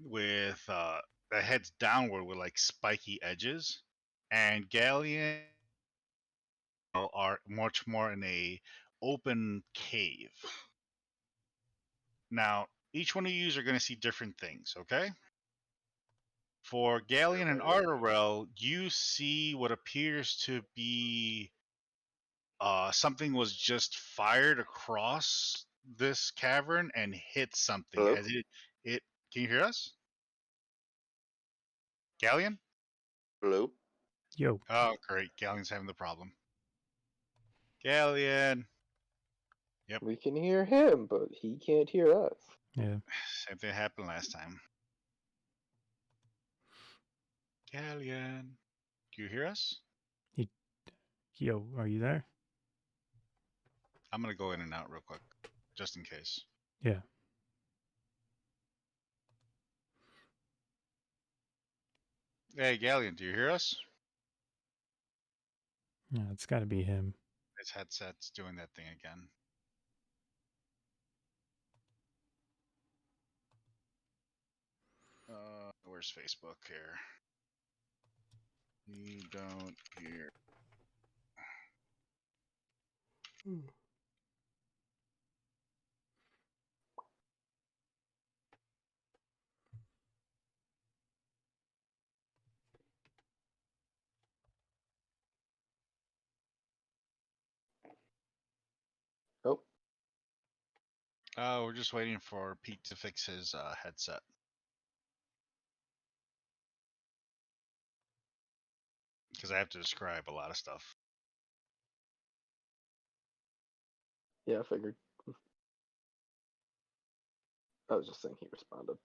with that heads downward with like spiky edges, and Ghaleon are much more in a open cave. Now, each one of you are going to see different things, okay? For Ghaleon and Ardorel, you see what appears to be something was just fired across this cavern and hit something. Hello? As it can you hear us? Ghaleon? Hello? Yo. Oh, great. Galleon's having the problem. Ghaleon. Yep. We can hear him, but he can't hear us. Yeah. Same thing happened last time. Ghaleon. Do you hear us? Yo, are you there? I'm going to go in and out real quick, just in case. Yeah. Hey, Ghaleon, do you hear us? Yeah, it's got to be him. His headset's doing that thing again. Where's Facebook here? You don't hear. Oh, We're just waiting for Pete to fix his headset. Because I have to describe a lot of stuff. yeah, I figured. I was just saying he responded.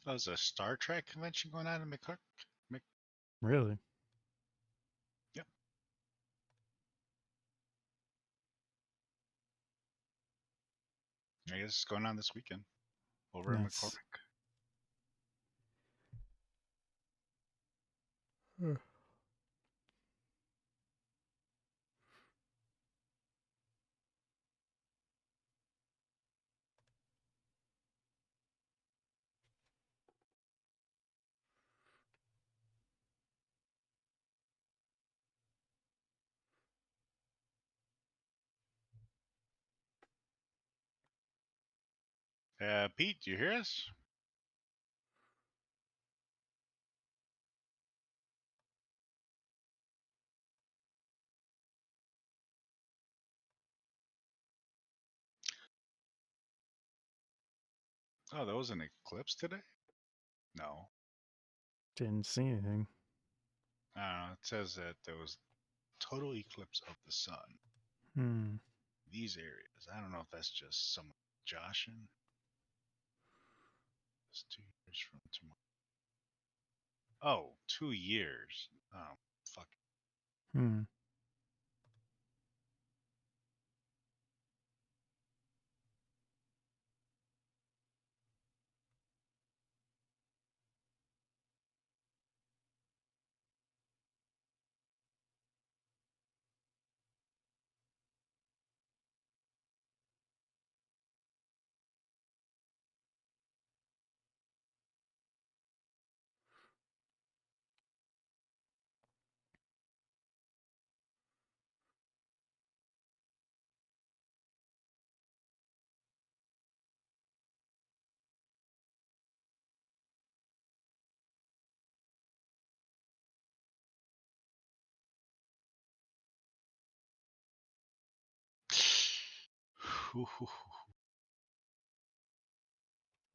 There's a Star Trek convention going on in McCook. Really? Yep. I guess it's going on this weekend over in Nice. McCormick. Pete, do you hear us? Oh, there was an eclipse today? No. Didn't see anything. It says that there was total eclipse of the sun. Hmm. These areas. I don't know if that's just someone joshing. It's 2 years from tomorrow. Oh, 2 years. Oh, fuck. Hmm.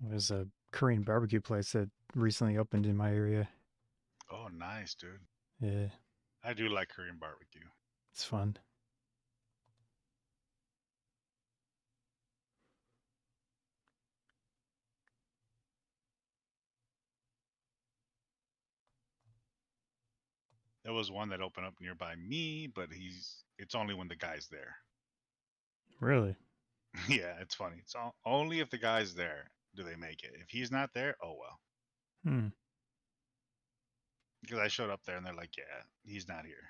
There's a Korean barbecue place that recently opened in my area. Oh, nice, dude. Yeah, I do like Korean barbecue. it's fun. There was one that opened up nearby me, but it's only when the guy's there. Really? Yeah, it's funny. It's only if the guy's there do they make it. If he's not there, oh well. Hmm. Because I showed up there and they're like, yeah, he's not here.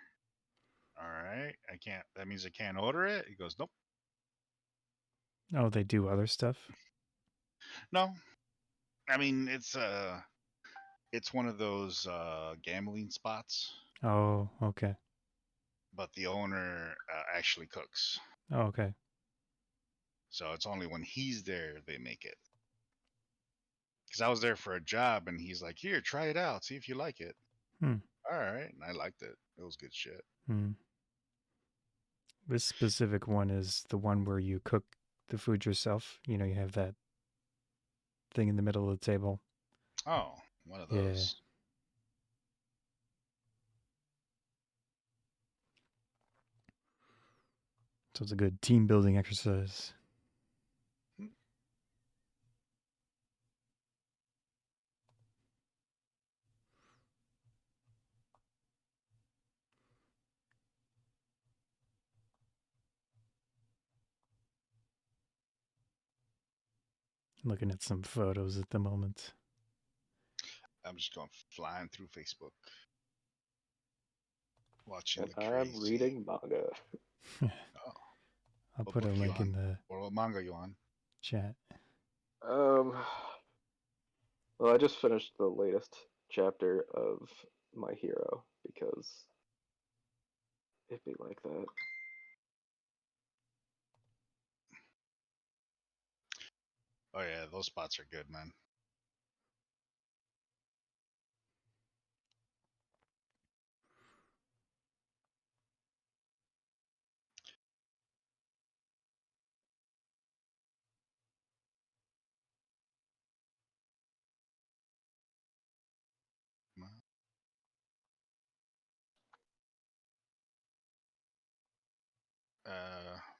All right, I can't. That means I can't order it. He goes, nope, Oh, they do other stuff? no. I mean, it's one of those gambling spots, Oh, okay. but the owner actually cooks. Oh, okay. So it's only when he's there they make it. Because I was there for a job and he's like, here, try it out, see if you like it. Hmm. All right, and I liked it. It was good shit. Hmm. This specific one is the one where you cook the food yourself. You know, you have that thing in the middle of the table. Oh, one of Yeah. those. So it's a good team building exercise. Looking at some photos at the moment. I'm just going flying through Facebook, watching And the I'm crazy. reading manga. Oh, I'll what put a book you link in on? the Or what manga you on? chat. Um, well, I just finished the latest chapter of My Hero because it'd be like that. Oh yeah, those spots are good, man.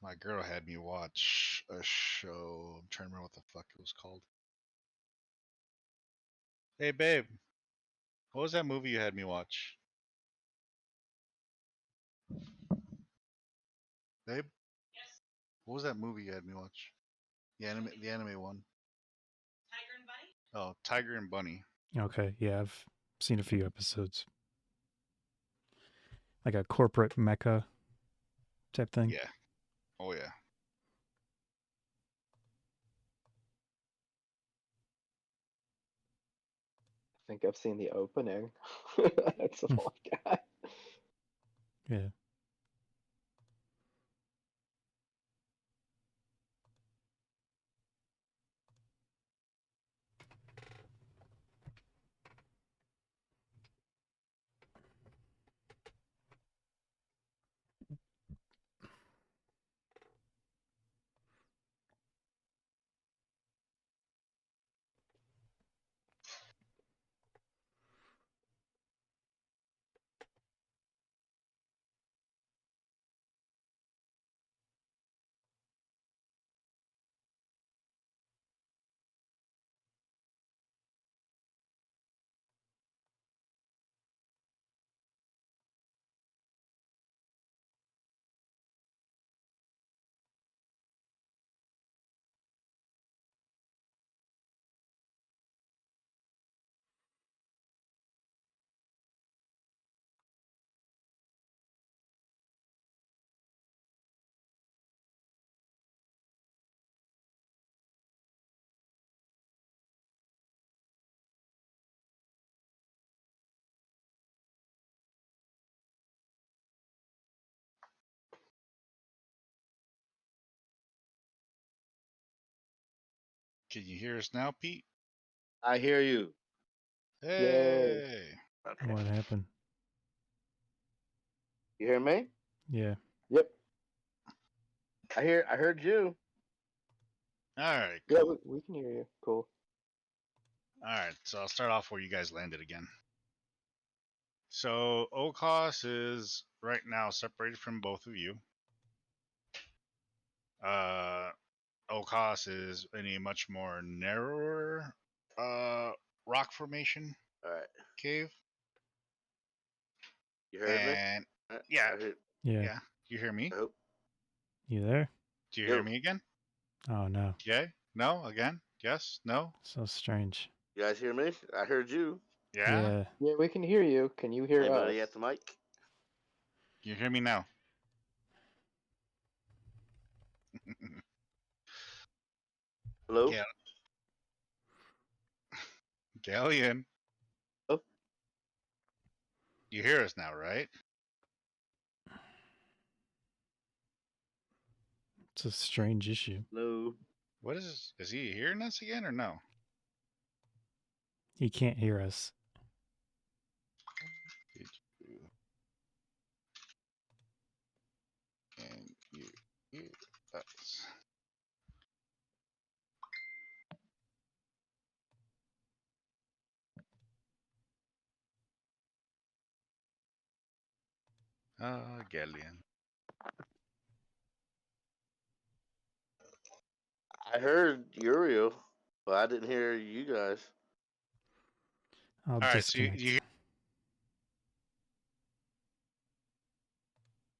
My girl had me watch a show. I'm trying to remember what the fuck it was called. Hey, babe. What was that movie you had me watch? Babe? What was that movie you had me watch? The anime one. Oh, Tiger and Bunny. Okay, yeah, I've seen a few episodes. Like a corporate mecha type thing. Yeah. Oh, yeah. I think I've seen the opening. That's all I got. Yeah. Can you hear us now, Pete? I hear you. Yay. Hey. Okay. What happened? You hear me? Yeah. Yep. I heard you. All right, Yeah, cool. we can hear you. Cool. All right, so I'll start off where you guys landed again. So O'Koss is right now separated from both of you. O'Koss is in a much more narrower rock formation All right. cave. You heard me? And All right. yeah, I heard. Yeah. yeah. You hear me? I hope. You there? Do you hear Yo, me again? Oh no. Yeah? No? Again? Yes? No? So strange. you guys hear me? I heard you. Yeah? Yeah. Yeah, we can hear you. Can you hear us? Anybody at the mic? You hear me now? Hello? Yeah. Ghaleon, Oh, you hear us now, right? It's a strange issue. hello. What is he hearing us again or no? He can't hear us. Did you can you hear us? Ghaleon. I heard Uriel, but I didn't hear you guys. I'll All right, so you disconnect. hear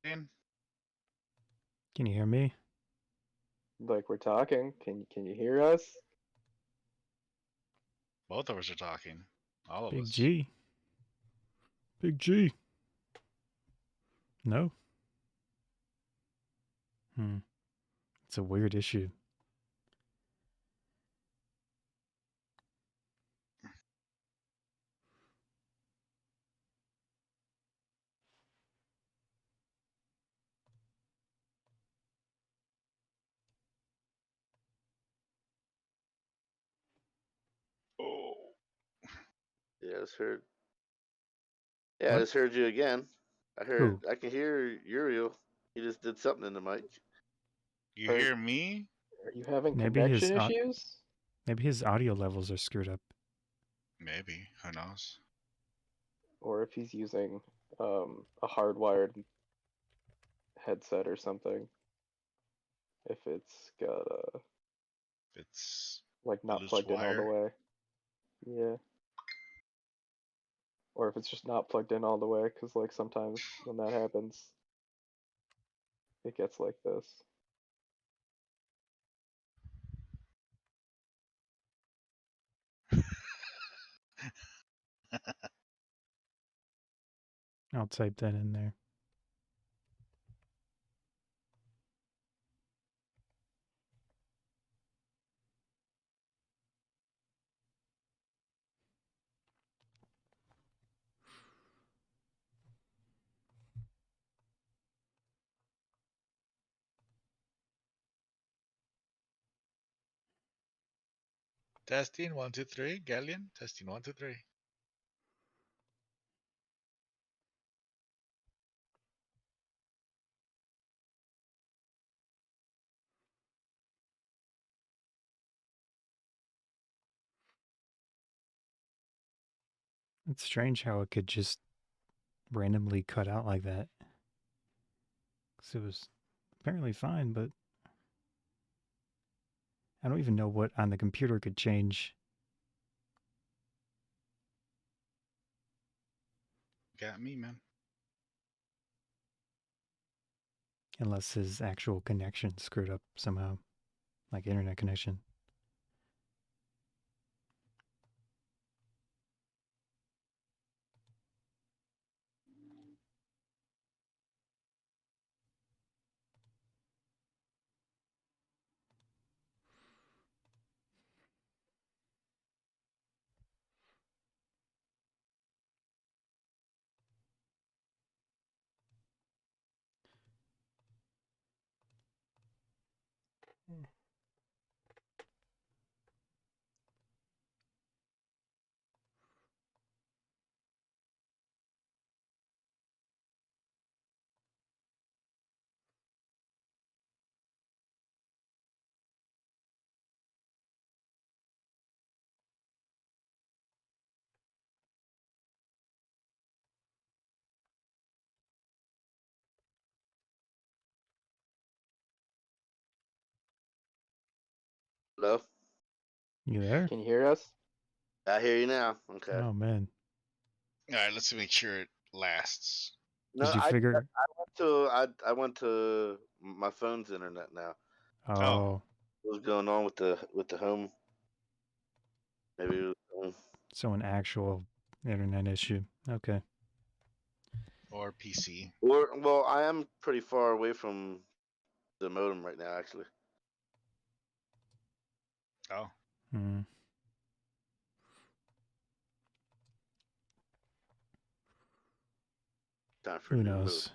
Ghaleon? Can you hear me? Like we're talking. Can you hear us? Both of us are talking. All of Big us. G. Big G. No. It's a weird issue. Oh. Yeah, I just heard. Yeah, I What? just heard you again. Who? I can hear Uriel. He just did something in the mic. You Are, hear me? are you having Maybe his connection issues? maybe his audio levels are screwed up. Maybe. Who knows? Or if he's using a hardwired headset or something. If it's got It's like not loose plugged in all the wire. way. Yeah. or if it's just not plugged in all the way, because like sometimes when that happens, it gets like this. I'll type that in there. Testing 1 2 3. Ghaleon. Testing 1 2 3. It's strange how it could just randomly cut out like that. Because it was apparently fine, but I don't even know what on the computer could change. Got me, man. Unless his actual connection screwed up somehow. Like internet connection. Hello? You there? Can you hear us? I hear you now. Okay. Oh man. All right, let's make sure it lasts. No, Did you I figure? I went to my phone's internet now. Oh, What's going on with the home? Maybe it was, so an actual internet issue. Okay. Or PC. or well, I am pretty far away from the modem right now, actually. Oh. Hmm. Time for a Who new move. knows?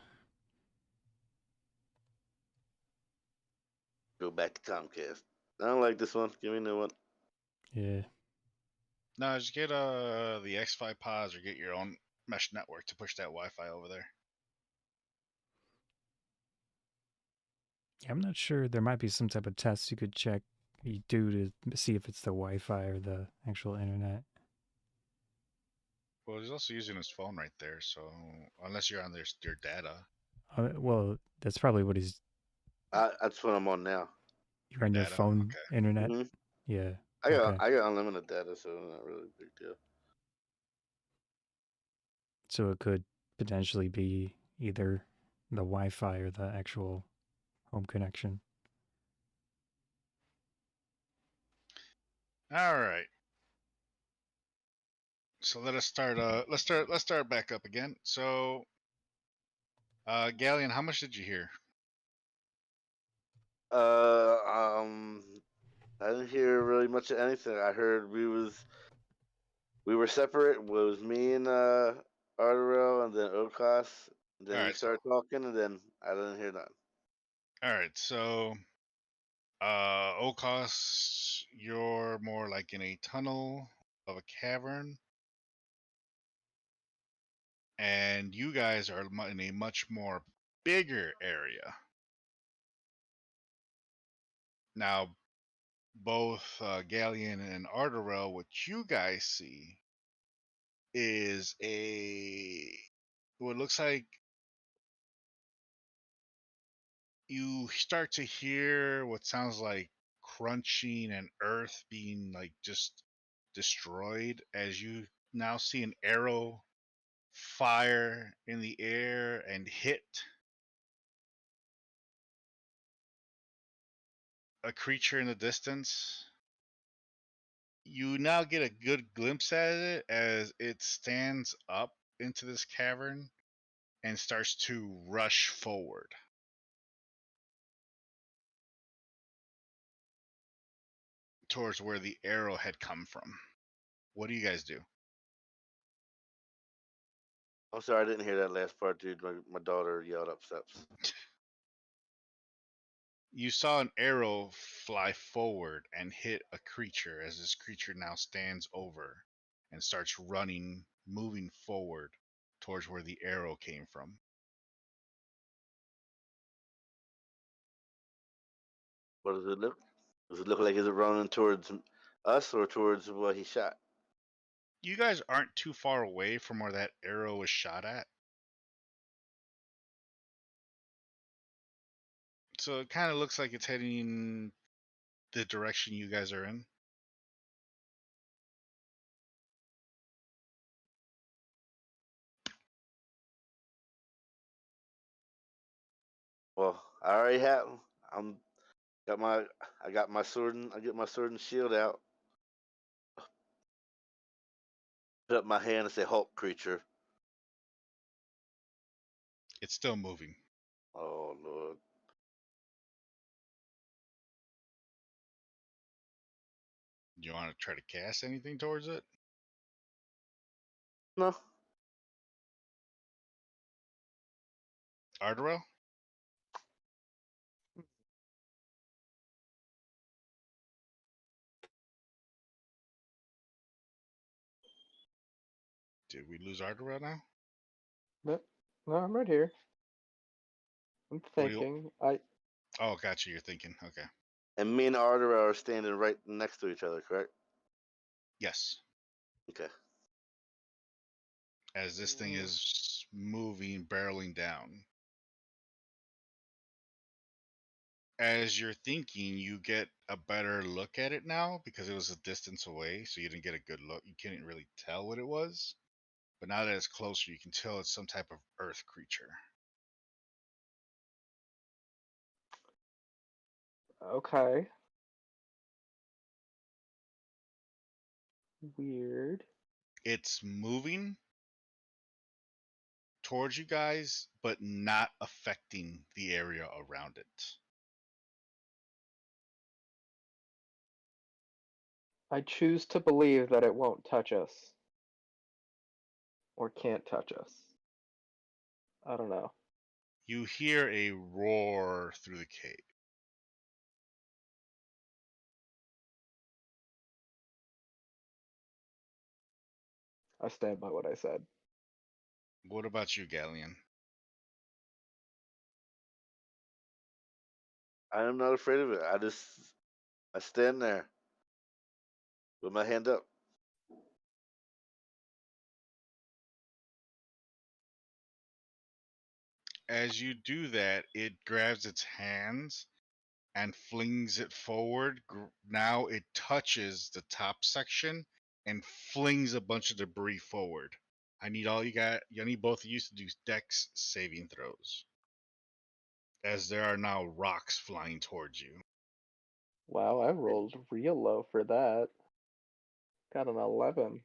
Go back to Comcast. I don't like this one. Give me a new one. Yeah. No, just get the X5 pods or get your own mesh network to push that Wi-Fi over there. I'm not sure. There might be some type of test you could check. You do to see if it's the Wi-Fi or the actual internet. Well, he's also using his phone right there, so unless you're on their data. Well, that's probably what he's. That's what I'm on now. You're on your Data, phone okay. internet. hmm Yeah. I got Okay. I got unlimited data, so not really a big deal. So it could potentially be either the Wi-Fi or the actual home connection. All right. So let's start back up again. So Ghaleon, how much did you hear? Uh, um, I didn't hear really much of anything. I heard we were separate. It was me and Ardorel, and then O'Koss. And All then you right, so started talking, and then I didn't hear nothing. all right, so O'Koss, you're more like in a tunnel of a cavern, and you guys are in a much more bigger area. Now, both Ghaleon and Ardorel, what you guys see is what looks like you start to hear what sounds like crunching and earth being like just destroyed as you now see an arrow fire in the air and hit a creature in the distance. You now get a good glimpse at it as it stands up into this cavern and starts to rush forward. Towards where the arrow had come from. What do you guys do? I'm sorry, I didn't hear that last part, dude. My daughter yelled up steps. You saw an arrow fly forward and hit a creature as this creature now stands over and starts running, moving forward towards where the arrow came from. What does it look? Does it look like is it running towards us or towards what he shot? You guys aren't too far away from where that arrow was shot at. So it kind of looks like it's heading the direction you guys are in. Well, I already have. I'm I got my sword and I get my sword and shield out. Put up my hand and say, "Hulk creature." It's still moving. Oh Lord. Do you want to try to cast anything towards it? No. Ardorel? Did we lose Ardorel now? No, I'm right here. I'm What do you? thinking. Oh, gotcha. You're thinking. Okay. And me and Ardorel are standing right next to each other, correct? Yes. Okay. As this thing is moving, barreling down. As you're thinking, you get a better look at it now because it was a distance away, so you didn't get a good look. You couldn't really tell what it was. But now that it's closer, you can tell it's some type of earth creature. Okay. Weird. It's moving towards you guys, but not affecting the area around it. I choose to believe that it won't touch us. Or can't touch us. I don't know. You hear a roar through the cave. I stand by what I said. What about you, Ghaleon? I am not afraid of it. I stand there with my hand up. As you do that, it grabs its hands and flings it forward. Now it touches the top section and flings a bunch of debris forward. I need both of you to do dex saving throws. As there are now rocks flying towards you. Wow, I rolled real low for that. Got an 11.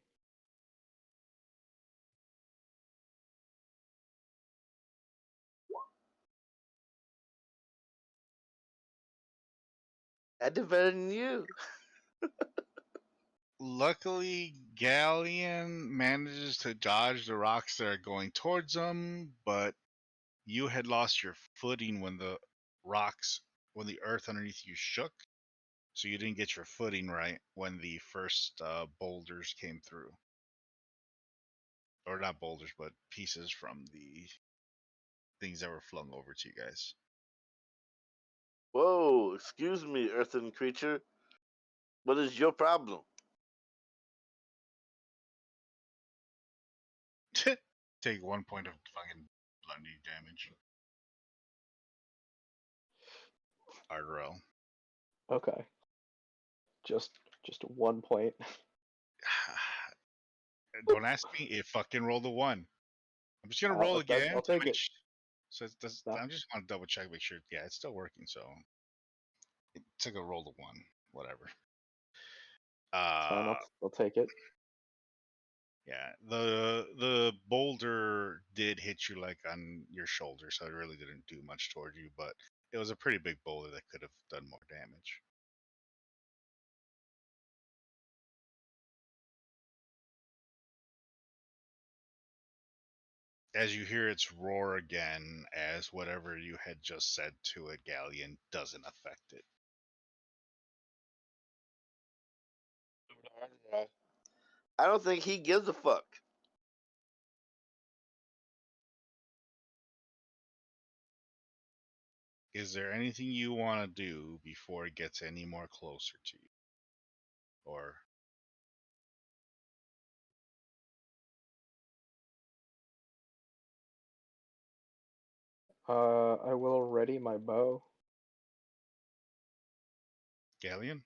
I did better than you. Luckily, Ghaleon manages to dodge the rocks that are going towards him, but you had lost your footing when the earth underneath you shook, so you didn't get your footing right when the first boulders came through. Or not boulders, but pieces from the things that were flung over to you guys. Whoa, excuse me, earthen creature. What is your problem? Take 1 point of fucking bludgeoning damage. Ardorel. Okay. Just 1 point. Don't ask me. It fucking rolled a 1. I'm just gonna roll again I'll to take make it. so it does, No. I'm just want to double check, make sure. Yeah, it's still working. So it took a roll to 1, whatever. It's fine. I'll take it. Yeah, the boulder did hit you like on your shoulder, so it really didn't do much toward you, but it was a pretty big boulder that could have done more damage. As you hear its roar again, as whatever you had just said to it, Ghaleon, doesn't affect it. I don't think he gives a fuck. Is there anything you want to do before it gets any more closer to you? Or I will ready my bow. Ghaleon?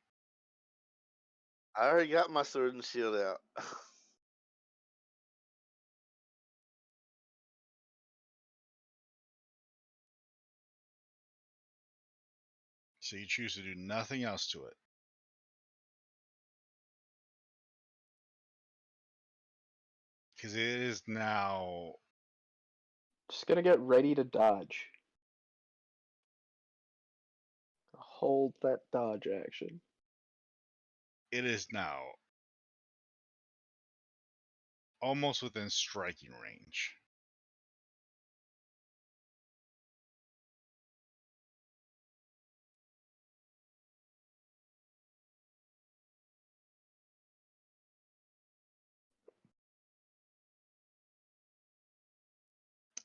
I already got my sword and shield out. So you choose to do nothing else to it. Because it is now. Just gonna get ready to dodge. Hold that dodge action. It is now almost within striking range.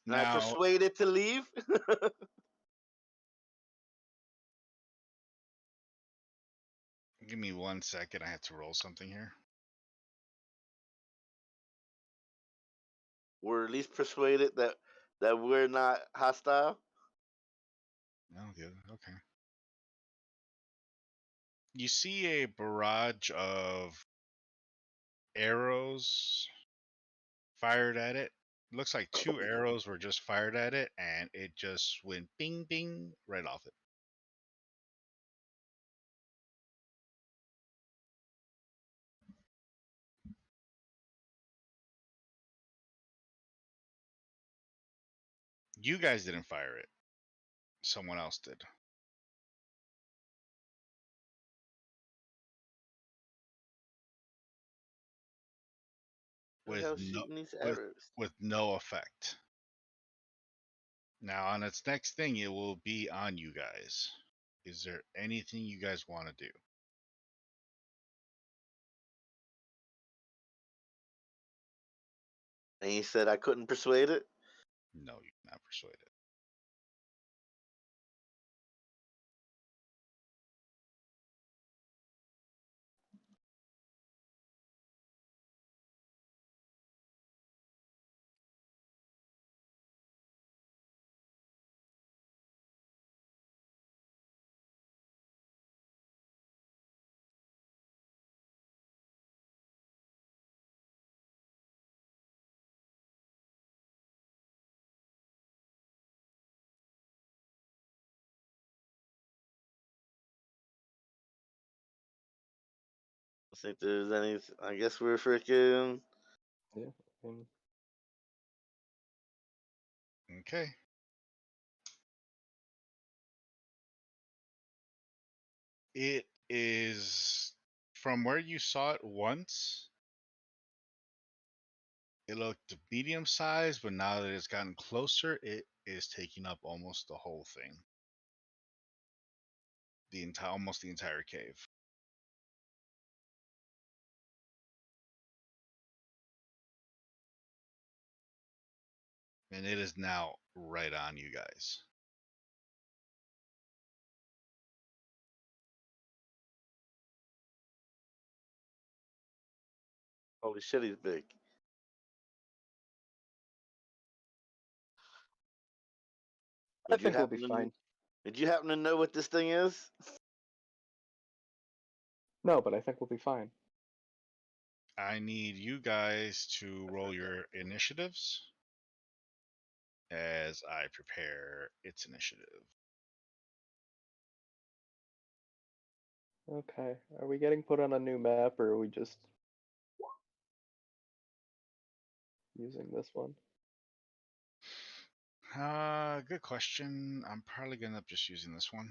And I Now, persuade it to leave. give me 1 second. I have to roll something here. Or at least persuade it that we're not hostile. No, the other. Okay. You see a barrage of arrows fired at it. Looks like 2 arrows were just fired at it, and it just went bing, bing right off it. You guys didn't fire it. Someone else did. Who the hell's shooting these arrows? with no effect. Now on its next thing, it will be on you guys. Is there anything you guys want to do? And he said I couldn't persuade it. No, you cannot persuade it. I think there's any. I guess we're freaking. Yeah. And Okay. It is from where you saw it once. It looked medium sized, but now that it's gotten closer, it is taking up almost the whole thing. Almost the entire cave. And it is now right on you guys. Holy shit, he's big. I think we'll be fine. Did you happen to know what this thing is? No, but I think we'll be fine. I need you guys to roll your initiatives. as I prepare its initiative. Okay. Are we getting put on a new map, or are we just using this one? Good question. I'm probably gonna end up just using this one.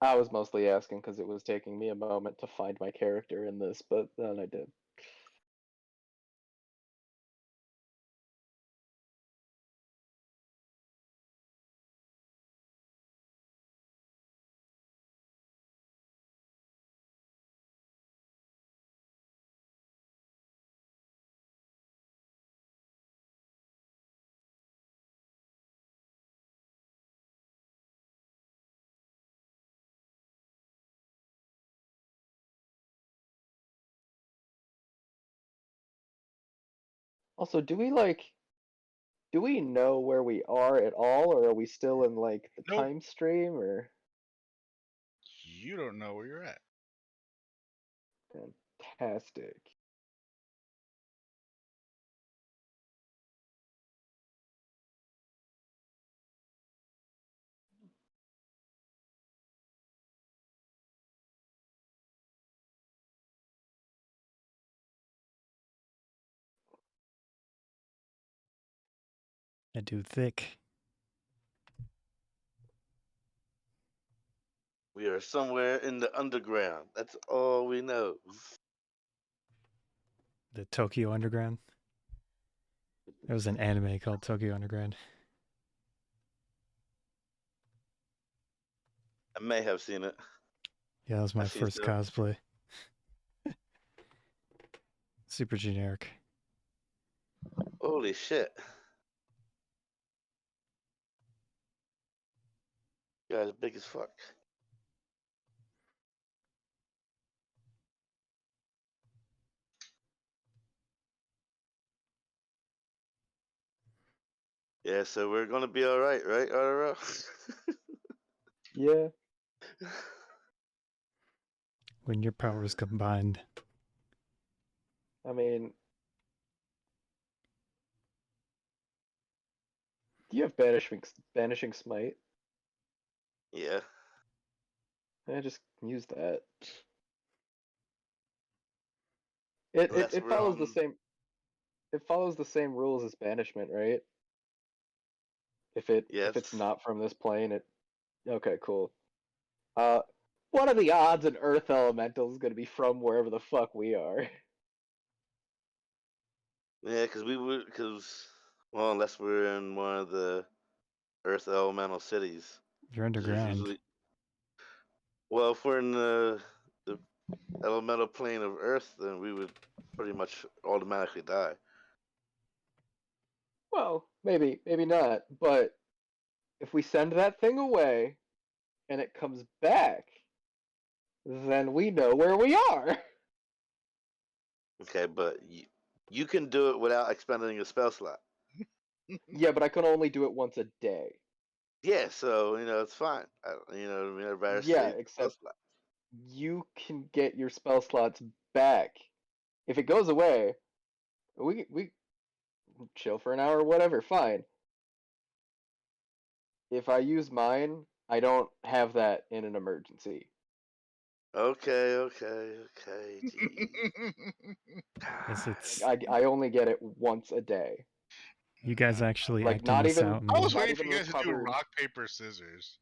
I was mostly asking because it was taking me a moment to find my character in this, but then I did. Also, do we know where we are at all, or are we still in like the Nope. time stream, or You don't know where you're at. fantastic? I do thick. We are somewhere in the underground. That's all we know. The Tokyo Underground. There was an anime called Tokyo Underground. I may have seen it. Yeah, that was my I see first so. cosplay. Super generic. Holy shit. You guys big as fuck. Yeah, so we're gonna be alright, right, Ardorel? Yeah. When your powers combined. I mean, do you have banishing smite? Yeah. I just use that. It Unless we're follows the on. same. It follows the same rules as banishment, right? If Yes. it's not from this plane, it. Okay, cool. Uh, what are the odds an Earth elemental is gonna be from wherever the fuck we are? Yeah, because we would. Well, unless we're in one of the Earth elemental cities. You're 'Cause there's underground. usually. Well, if we're in the elemental plane of Earth, then we would pretty much automatically die. Well, maybe not. But if we send that thing away and it comes back, then we know where we are. Okay, but you can do it without expending a spell slot. Yeah, but I can only do it once a day. Yeah, so it's fine. I'd rather Yeah, save the spell except slot. you can get your spell slots back. If it goes away, we chill for an hour, whatever, fine. If I use mine, I don't have that in an emergency. Okay. Gee. Yes, God. it's I only get it once a day. you guys actually Like acting not this even out I was and not waiting for even you guys to do recovered. rock, paper, scissors.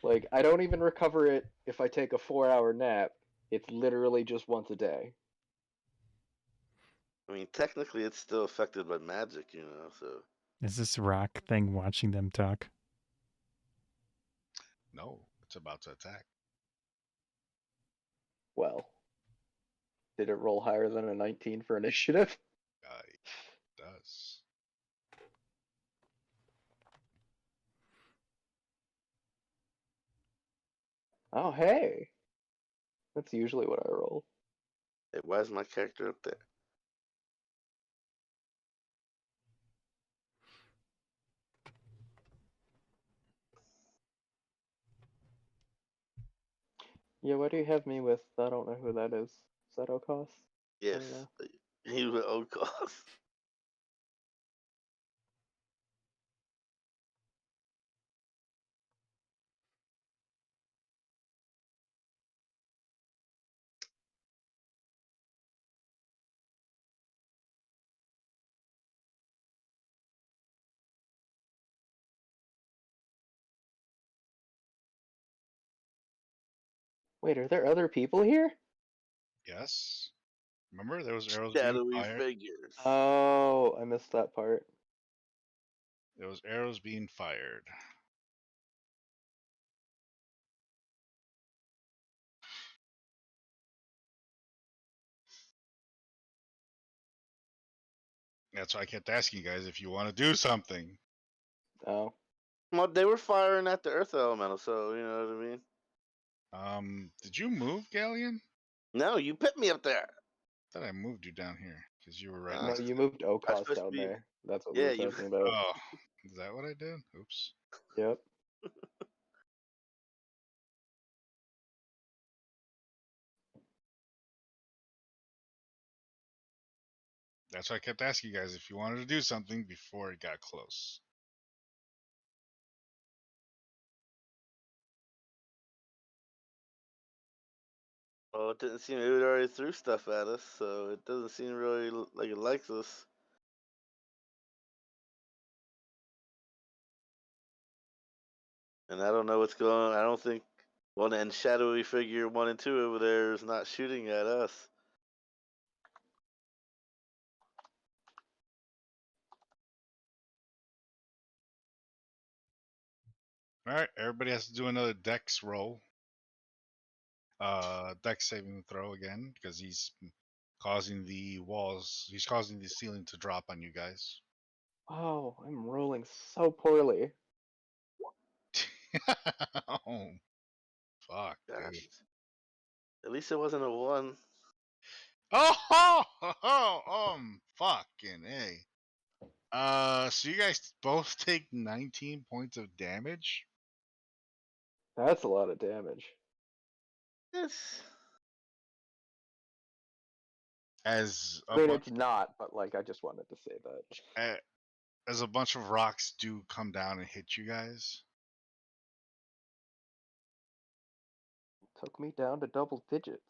Like I don't even recover it if I take a 4-hour nap. It's literally just once a day. I mean, technically, it's still affected by magic, so. is this rock thing watching them talk? No, it's about to attack. Well, did it roll higher than a 19 for initiative? It does. Oh, hey. That's usually what I roll. Hey, why is my character up there? Yeah, why do you have me with? I don't know who that is. Is that O'Koss? Yes, know. he was O'Koss. Wait, are there other people here? Yes. Remember, there was arrows being Shadowy fired. figures. Oh, I missed that part. There was arrows being fired. That's why I kept asking you guys if you want to do something. Oh. Well, they were firing at the Earth Elemental, so you know what I mean. Did you move, Ghaleon? No, you put me up there. I thought I moved you down here because you were right Ah. No, next. you moved I'm O'Koss supposed to down be. there. That's what we Yeah, were you. talking about. Oh, is that what I did? Oops. Yep. That's why I kept asking you guys if you wanted to do something before it got close. Well, it didn't seem it already threw stuff at us, so it doesn't seem really like it likes us. And I don't know what's going on. I don't think one and shadowy figure 1 and 2 over there is not shooting at us. All right, everybody has to do another dex roll. Dex saving throw again because he's causing the walls. He's causing the ceiling to drop on you guys. Oh, I'm rolling so poorly. Oh, fuck, Gosh. dude. At least it wasn't a 1. Fucking a. So you guys both take 19 points of damage. That's a lot of damage. It's As I a mean, bunch, it's not, but like, I just wanted to say that. as a bunch of rocks do come down and hit you guys. Took me down to double digits.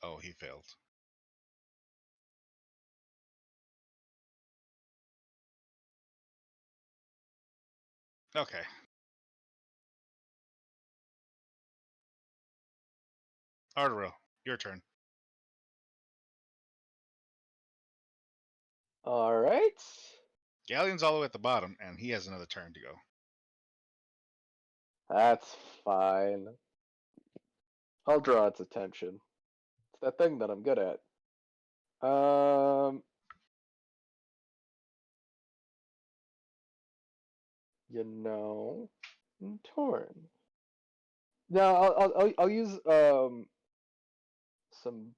Oh, he failed. Okay. Ardorel, your turn. All right. Ghaleon's all the way at the bottom, and he has another turn to go. That's fine. I'll draw its attention. It's that thing that I'm good at. You know, torn. No, I'll use some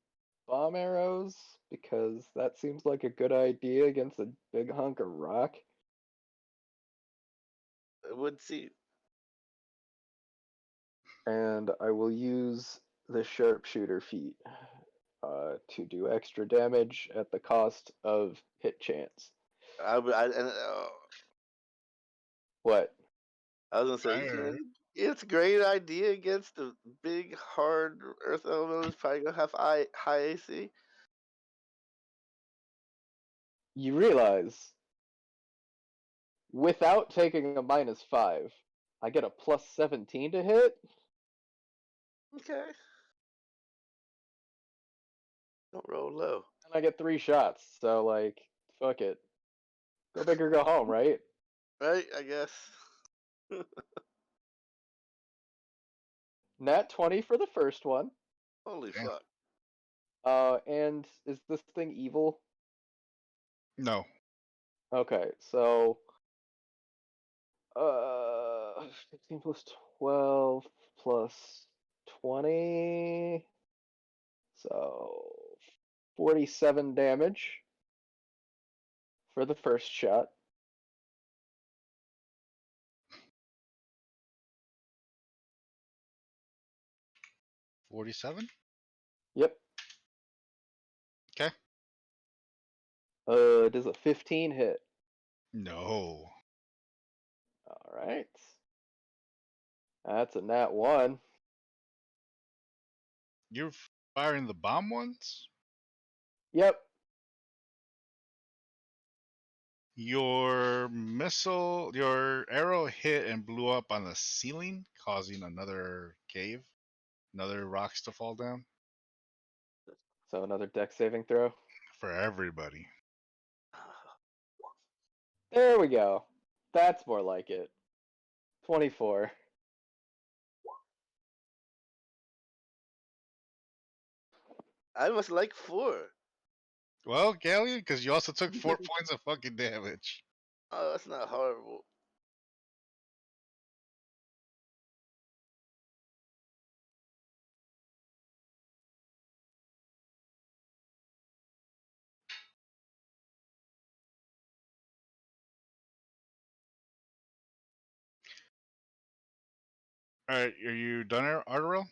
bomb arrows because that seems like a good idea against a big hunk of rock. it would seem. And I will use the sharpshooter feat to do extra damage at the cost of hit chance. I would. What? I was gonna say Fire. it's a great idea against the big hard Earth Elemental. It's probably gonna have high AC. You realize without taking a -5, I get a +17 to hit. Okay. Don't roll low. And I get 3 shots. So like, fuck it. Go big or go home, right? Right, I guess. Nat 20 for the first one. Holy Damn. fuck. And is this thing evil? No. Okay, so 15 plus 12 plus 20. So 47 damage for the first shot. $47? Yep. Okay. Does a 15 hit? No. All right. That's a nat 1. You're firing the bomb ones? Yep. Your arrow hit and blew up on the ceiling, causing another cave, another rocks to fall down So another dex saving throw. for everybody. There we go. That's more like it. 24. I was like 4. Well, Ghaleon, because you also took 4 points of fucking damage. Oh, that's not horrible. All right, are you done, Ardorel?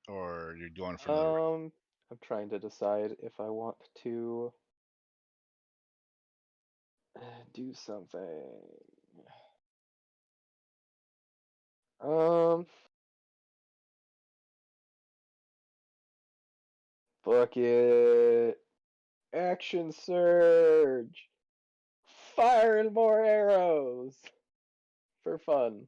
Or are you going for another round? I'm trying to decide if I want to do something. Fuck it. Action surge. Firing more arrows for fun.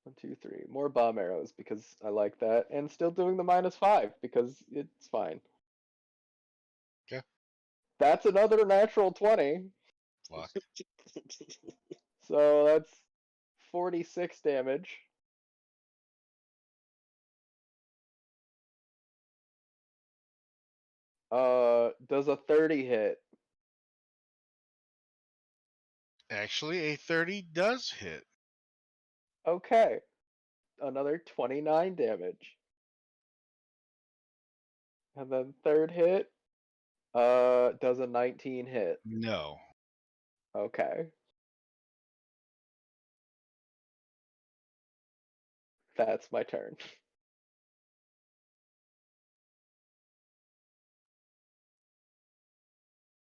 1, 2, 3. More bomb arrows because I like that, and still doing the -5 because it's fine. Okay. That's another natural 20. Fuck. So that's 46 damage. Does a 30 hit? Actually, a 30 does hit. Okay. Another 29 damage. And then third hit, does a 19 hit? No. Okay. That's my turn.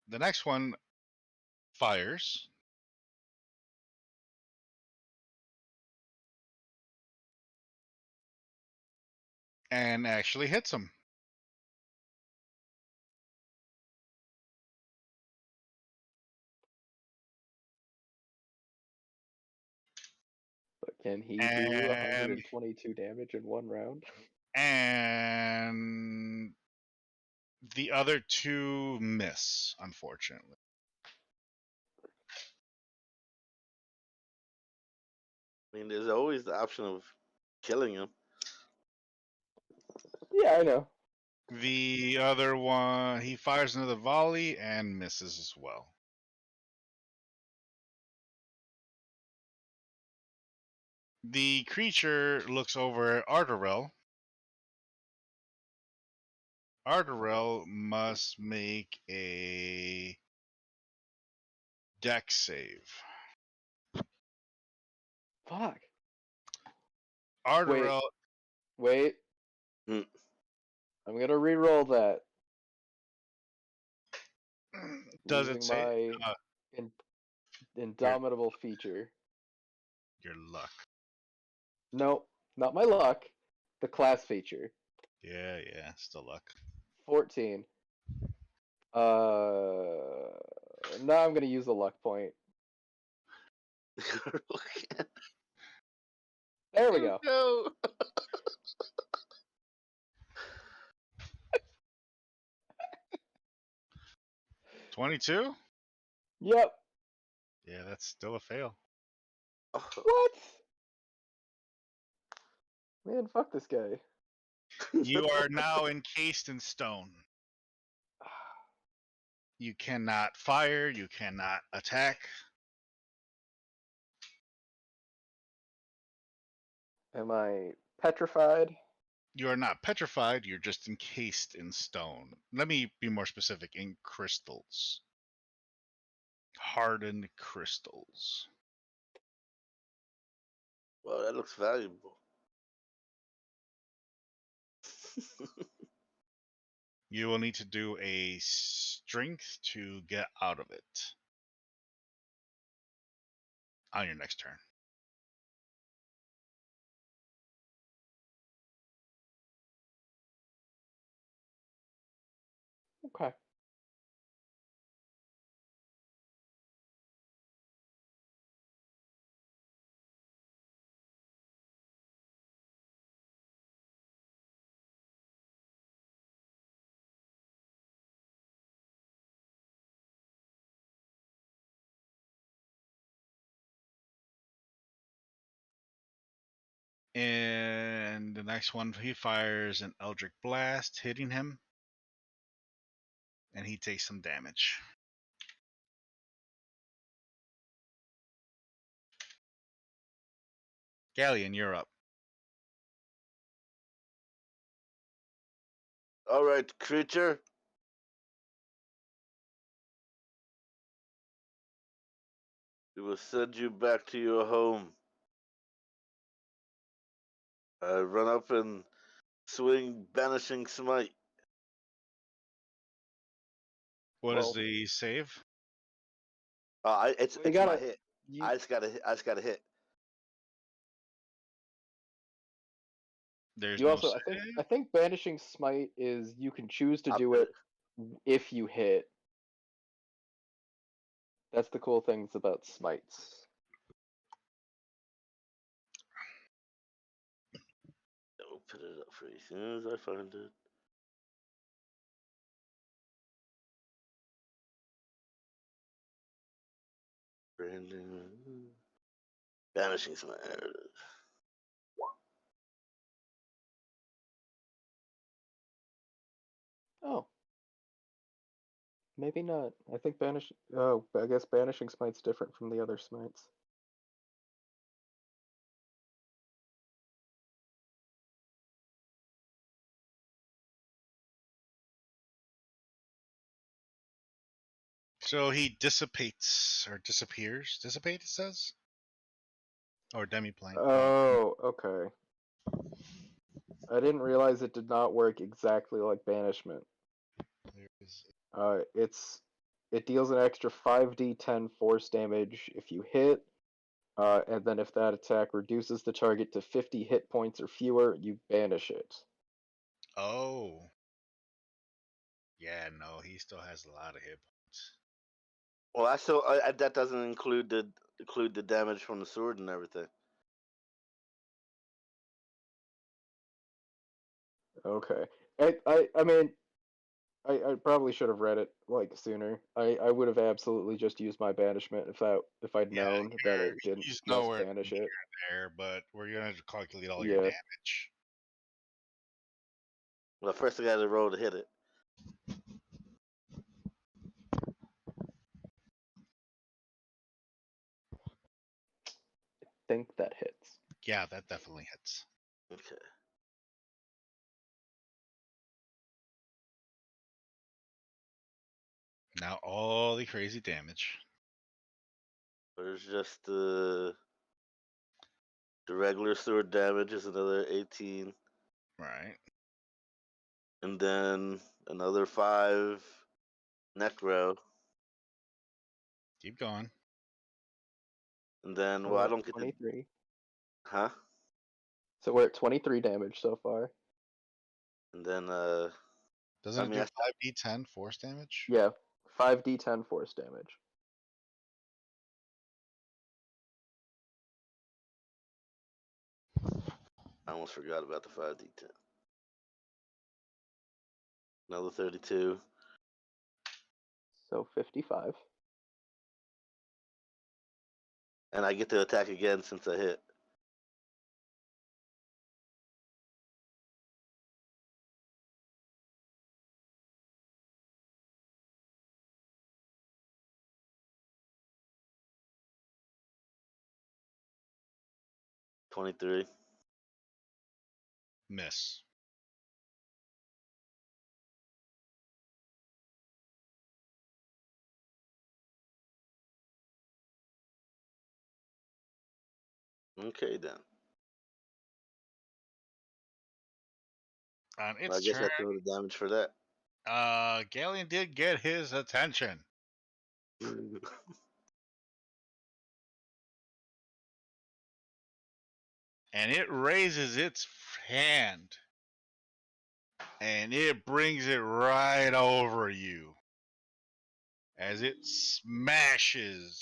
The next one fires. And actually hits him. But can he do And 122 damage in one round? and the other 2 miss, unfortunately. I mean, there's always the option of killing him. Yeah, I know. The other one, he fires another volley and misses as well. The creature looks over at Ardorel. Ardorel must make a dex save. Fuck. Ardorel. Wait. Hmm. I'm gonna re-roll that. Does using it say my indomitable feature? your luck? Nope, not my luck. The class feature. Yeah, still luck. 14. Now I'm gonna use a luck point. There we go. No. 22? Yep. Yeah, that's still a fail. What? Man, fuck this guy. You are now encased in stone. You cannot fire, you cannot attack. Am I petrified? You are not petrified, you're just encased in stone. Let me be more specific, in crystals. Hardened crystals. Well, that looks valuable. You will need to do a strength to get out of it on your next turn. Okay. And the next one, he fires an Eldritch Blast, hitting him. And he takes some damage. Ghaleon, you're up. All right, creature. We will send you back to your home. Run up and swing Banishing Smite. What is Well, the save? It's we it's my gotta. hit. You, I just gotta hit. There's you no also, save? I think banishing smite is you can choose to I'll do do it if you hit. That's the cool things about smites. I'll put it up for you as soon as I find it. Branding. Banishing Smite. There it is. Oh. Maybe not. I think banish. Oh, I guess banishing smite's different from the other smites. So he dissipates or disappears. Dissipate, it says? Or demiplane. Oh, okay. I didn't realize it did not work exactly like banishment. There is It deals an extra 5d10 force damage if you hit, and then if that attack reduces the target to 50 hit points or fewer, you banish it. Oh. Yeah, no, he still has a lot of hit points. Well, that doesn't include the damage from the sword and everything. Okay. I mean, I probably should have read it like sooner. I would have absolutely just used my banishment if I'd Yeah, known that it didn't he's just nowhere banish near it. there, but we're gonna calculate all your Yeah. damage. Well, first I got to roll to hit it. Think that hits. Yeah, that definitely hits. Okay. Now all the crazy damage. There's just the regular sword damage is another 18, Right. and then another 5 necro, Keep going. and then So well, we're I at don't get the 23. huh, So we're at 23 damage so far. and then Doesn't I it mean do 5d10 force damage? Yeah, 5d10 force damage. I almost forgot about the 5d10. Another 32, So 55. and I get to attack again since I hit. $23. Miss. Okay then. On Well, I its guess turn, I throw the damage for that. Ghaleon did get his attention. And it raises its hand. And it brings it right over you. As it smashes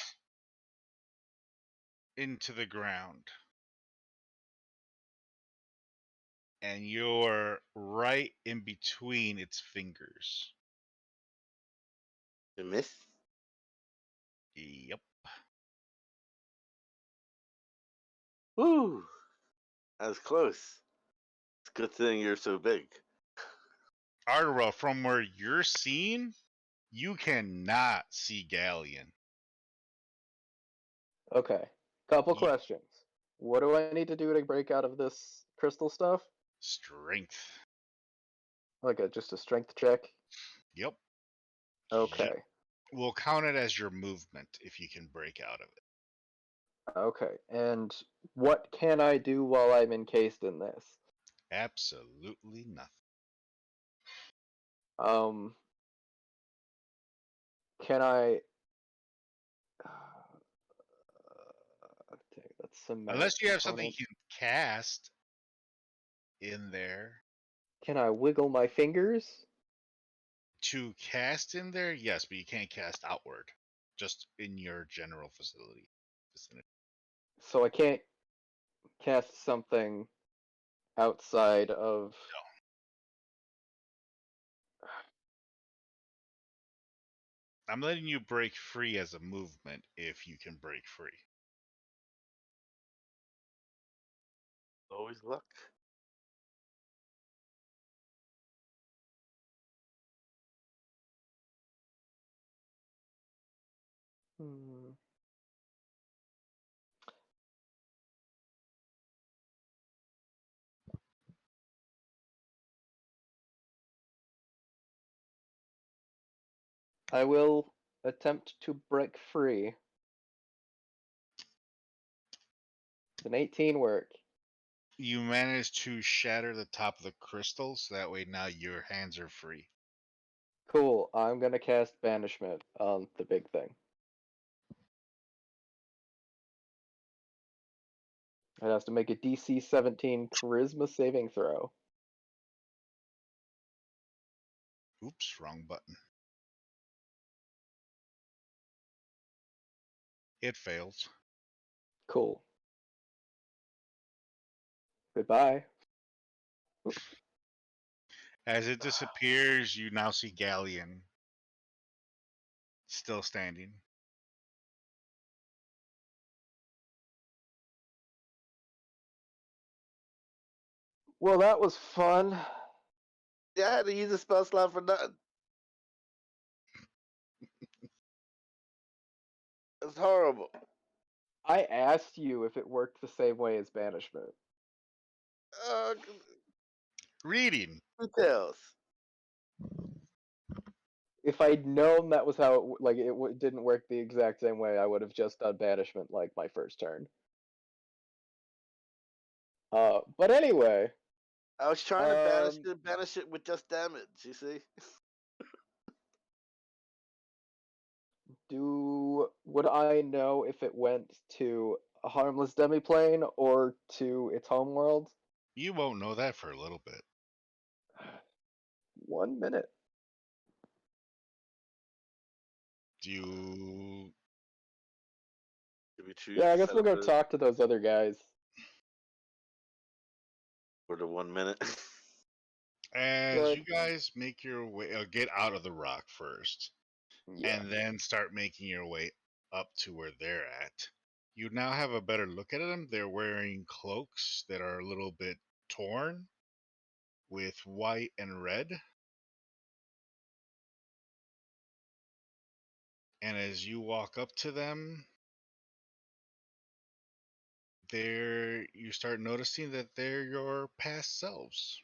into the ground. And you're right in between its fingers. You miss? Yep. Woo! That was close. It's a good thing you're so big. Ardorel, from where you're seeing, you cannot see Ghaleon. Okay. Couple Ye- questions. What do I need to do to break out of this crystal stuff? Strength. Like just a strength check? Yep. Okay. We'll count it as your movement if you can break out of it. Okay. And what can I do while I'm encased in this? Absolutely nothing. Can I okay, that's some Unless you have something you can cast in there. Can I wiggle my fingers? To cast in there, yes, but you can't cast outward. Just in your general vicinity. So I can't cast something outside of. I'm letting you break free as a movement if you can break free. Always luck. Hmm. I will attempt to break free. Does an 18 work? You manage to shatter the top of the crystal, so that way now your hands are free. Cool. I'm gonna cast Banishment on the big thing. It has to make a DC 17 Charisma saving throw. Oops, wrong button. It fails. Cool. Goodbye. As it disappears, you now see Ghaleon still standing. Well, that was fun. Yeah, I had to use a spell slot for nothing. It's horrible. I asked you if it worked the same way as Banishment. Uh, Reading. details. If I'd known that was how it didn't work the exact same way, I would have just done Banishment like my first turn. But anyway. I was trying to banish it with just damage, you see? Would I know if it went to a harmless demiplane or to its homeworld? You won't know that for a little bit. 1 minute. Do you... Yeah, I guess we'll go talk to those other guys. For the 1 minute. As you guys make your way, get out of the rock first, Yeah. and then start making your way up to where they're at. You now have a better look at them. They're wearing cloaks that are a little bit torn with white and red. And as you walk up to them, you start noticing that they're your past selves.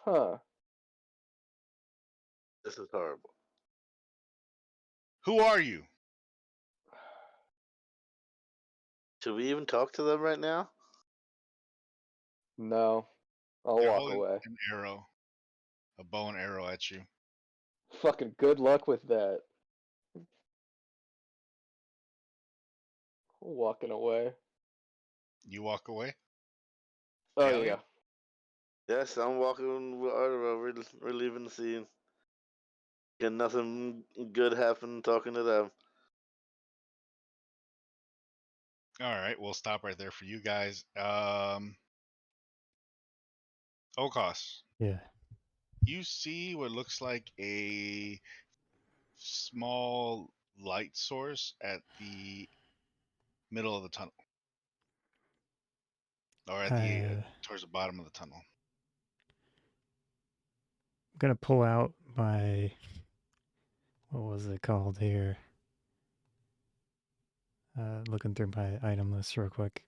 Huh. This is horrible. Who are you? Should we even talk to them right now? No, I'll They're walk holding away. an arrow, a bow and arrow at you. Fucking good luck with that. Walking away. You walk away. Oh Ghaleon? yeah. Yes, I'm walking with Ardorel. We're leaving the scene. Can nothing good happen talking to them. All right, we'll stop right there for you guys. O'Koss, Yeah. you see what looks like a small light source at the middle of the tunnel, or at the I'm towards the bottom of the tunnel. gonna pull out my, what was it called here? Looking through my item list real quick.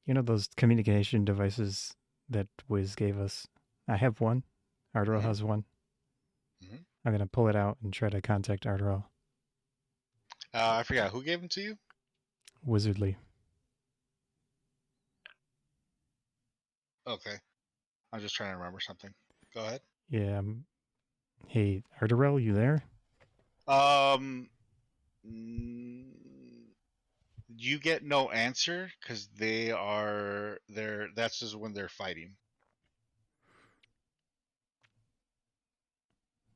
You know those communication devices that Wiz gave us? I have one. Ardorel Mhm. has one. Mhm. I'm gonna pull it out and try to contact Ardorel. I forgot who gave them to you. Wizardly. Okay, I'm just trying to remember something. Go ahead. Yeah. Hey, Ardorel, you there? You get no answer because they're. That's just when they're fighting.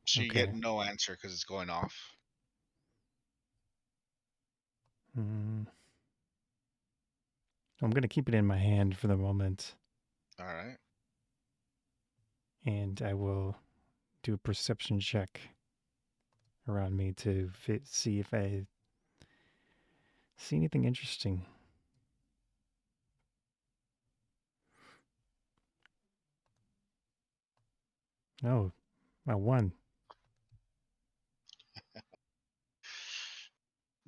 So you get Okay. no answer because it's going off. I'm gonna keep it in my hand for the moment, All right. and I will do a perception check around me to see if I see anything interesting. Oh, I won.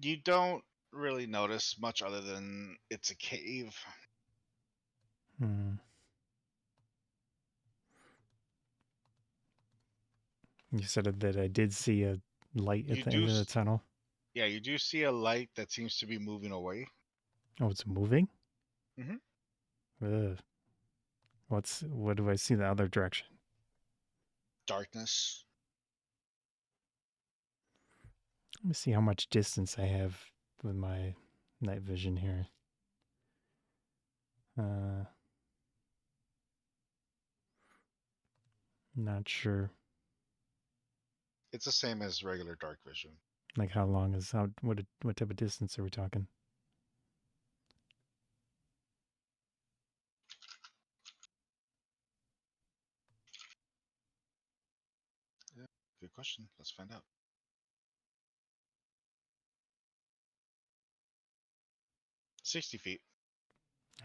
You don't really notice much other than it's a cave. Hmm. You said that I did see a light at You the do, end of the tunnel. yeah, you do see a light that seems to be moving away. Oh, it's moving? Mhm. Ugh. What do I see the other direction? Darkness. Let me see how much distance I have with my night vision here. Not sure. It's the same as regular dark vision. Like how long is what type of distance are we talking? Yeah, good question. Let's find out. 60 feet.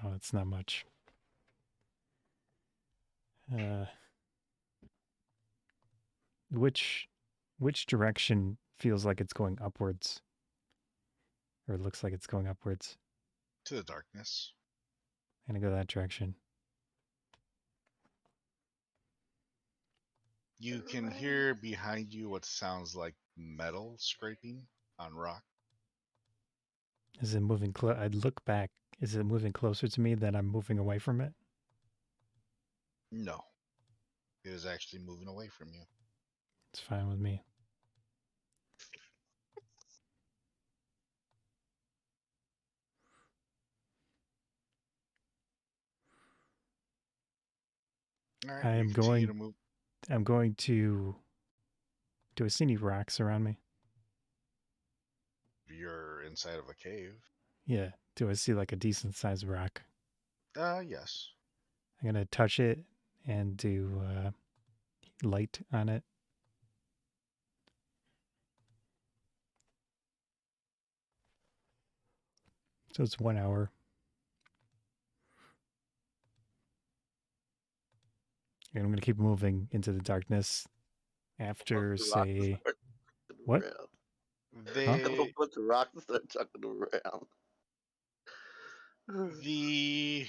Oh, it's not much. Which direction feels like it's going upwards? Or it looks like it's going upwards. To the darkness. I'm gonna go that direction. You can hear behind you what sounds like metal scraping on rock. Is it moving I'd look back. Is it moving closer to me than I'm moving away from it? No. It is actually moving away from you. It's fine with me. All right, I you am continue going to move. I'm going to do I see any rocks around me? You're inside of a cave. Yeah. Do I see like a decent sized rock? Yes. I'm gonna touch it and do light on it. So it's 1 hour. And I'm gonna keep moving into the darkness after The rock say start what? around. They Put the rock and start chucking around. the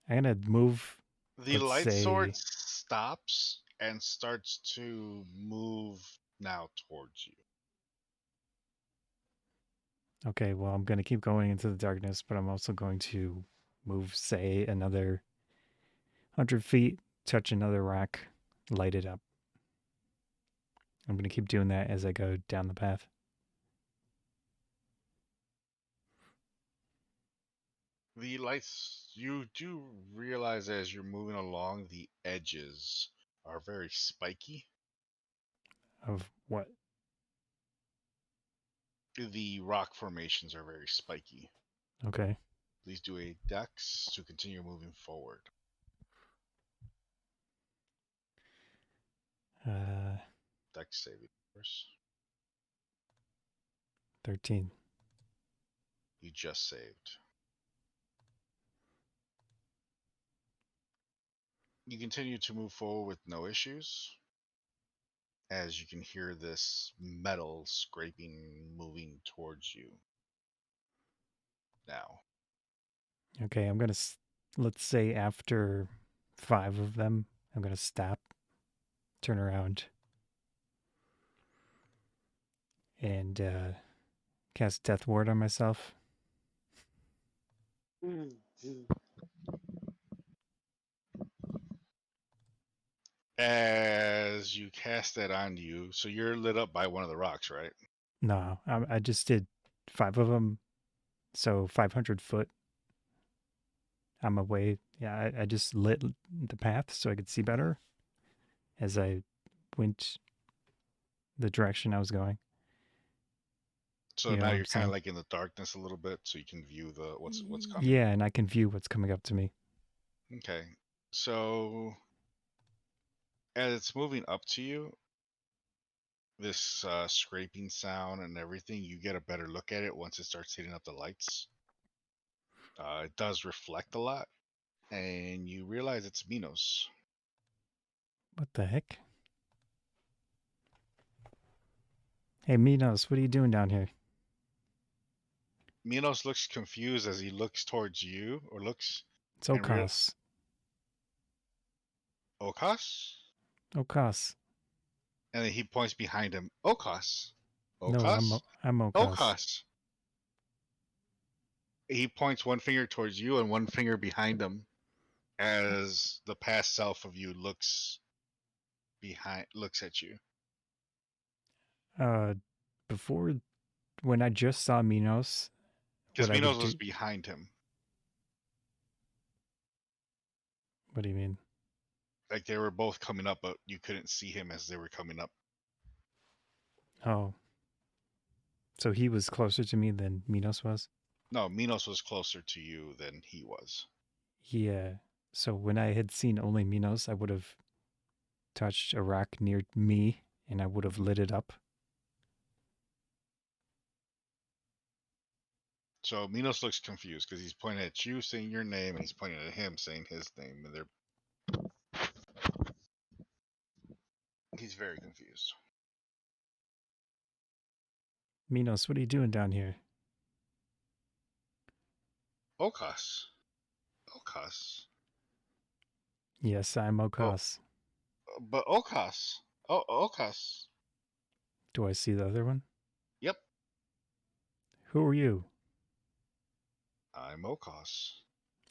I'm gonna move. the Let's light say sword stops and starts to move now towards you. Okay, well, I'm going to keep going into the darkness, but I'm also going to move, say, another 100 feet, touch another rock, light it up. I'm going to keep doing that as I go down the path. The lights, you do realize as you're moving along, the edges are very spiky. Of what? The rock formations are very spiky. Okay. Please do a dex to continue moving forward. Dex saving first. 13. You just saved. You continue to move forward with no issues, as you can hear this metal scraping moving towards you now. Okay, I'm going to, let's say after 5 of them, I'm going to stop, turn around, and cast Death Ward on myself. As you cast that on you, so you're lit up by one of the rocks, right? No, I just did 5 of them, so 500 foot. I'm away. Yeah, I just lit the path so I could see better as I went the direction I was going. So You know now what you're I'm kind of saying? like in the darkness a little bit, so you can view the what's coming. Yeah, and I can view what's coming up to me. Okay. So as it's moving up to you, this scraping sound and everything, you get a better look at it once it starts hitting up the lights. It does reflect a lot, and you realize it's Minos. What the heck? Hey, Minos, what are you doing down here? Minos looks confused as he looks towards you, or looks It's and O'Koss. O'Koss? O'Koss. And then he points behind him. O'Koss. No, O'Koss. I'm O'Koss. O'Koss. He points one finger towards you and one finger behind him, as the past self of you looks at you. Before, when I just saw Minos, Because what I would Minos was do. behind him. What do you mean? Like they were both coming up, but you couldn't see him as they were coming up. Oh. So he was closer to me than Minos was? No, Minos was closer to you than he was. Yeah. So when I had seen only Minos, I would have touched a rock near me and I would have lit it up. So Minos looks confused because he's pointing at you saying your name, and he's pointing at him saying his name, and he's very confused. Minos, what are you doing down here? O'Koss. O'Koss. Yes, I'm O'Koss. But O'Koss. O'Koss. Do I see the other one? Yep. Who are you? I'm O'Koss.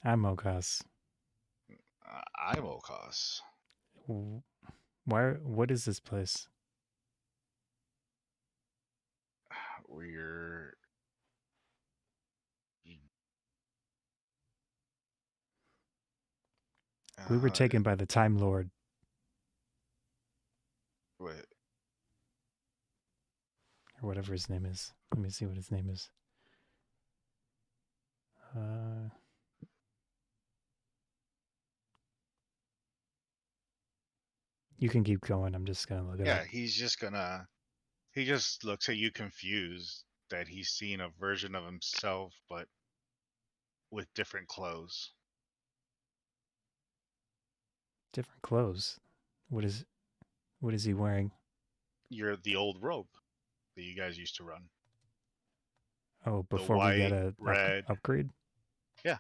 I'm O'Koss. I'm O'Koss. What is this place? We're We were taken by the Time Lord. Wait. Or whatever his name is. Let me see what his name is. You can keep going. I'm just gonna look it up. Yeah, he just looks at you confused that he's seen a version of himself, but with different clothes. Different clothes. What is he wearing? You're the old robe that you guys used to run. Oh, before we get a red. upgrade? Yeah.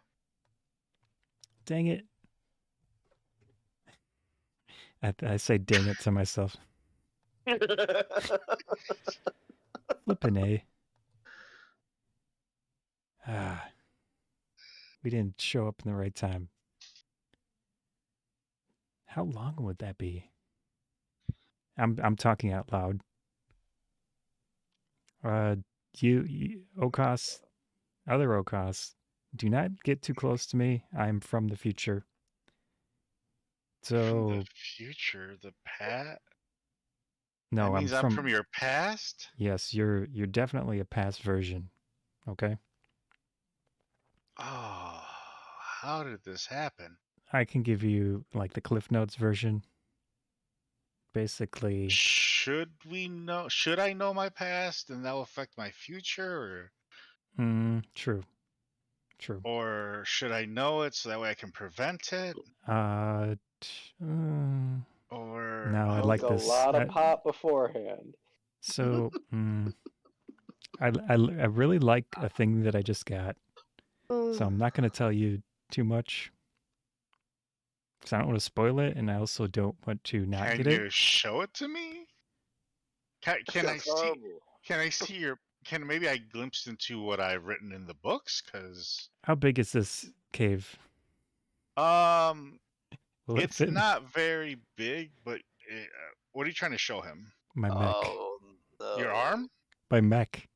Dang it. I say dang it to myself. Flippin' A. Ah, we didn't show up in the right time. How long would that be? I'm talking out loud. O'Koss, other O'Koss, do not get too close to me. I'm from the future. From the So future, the past. no, That means I'm from your past. Yes, you're definitely a past version. Okay, Oh, how did this happen? I can give you like the Cliff Notes version. Basically, Should I know my past and that will affect my future, true. or should I know it so that way I can prevent it? Uh, Or no, I oh, like Needs a this. lot of pop beforehand. So, I really like a thing that I just got. So I'm not going to tell you too much because I don't want to spoil it, and I also don't want to not can get you it. show it to me? Can I That's see? horrible. Can I see your? Can maybe I glimpse into what I've written in the books? Because How big is this cave? Will it it's fit not very big. But what are you trying to show him? my mech? Oh Your no. arm? My mech.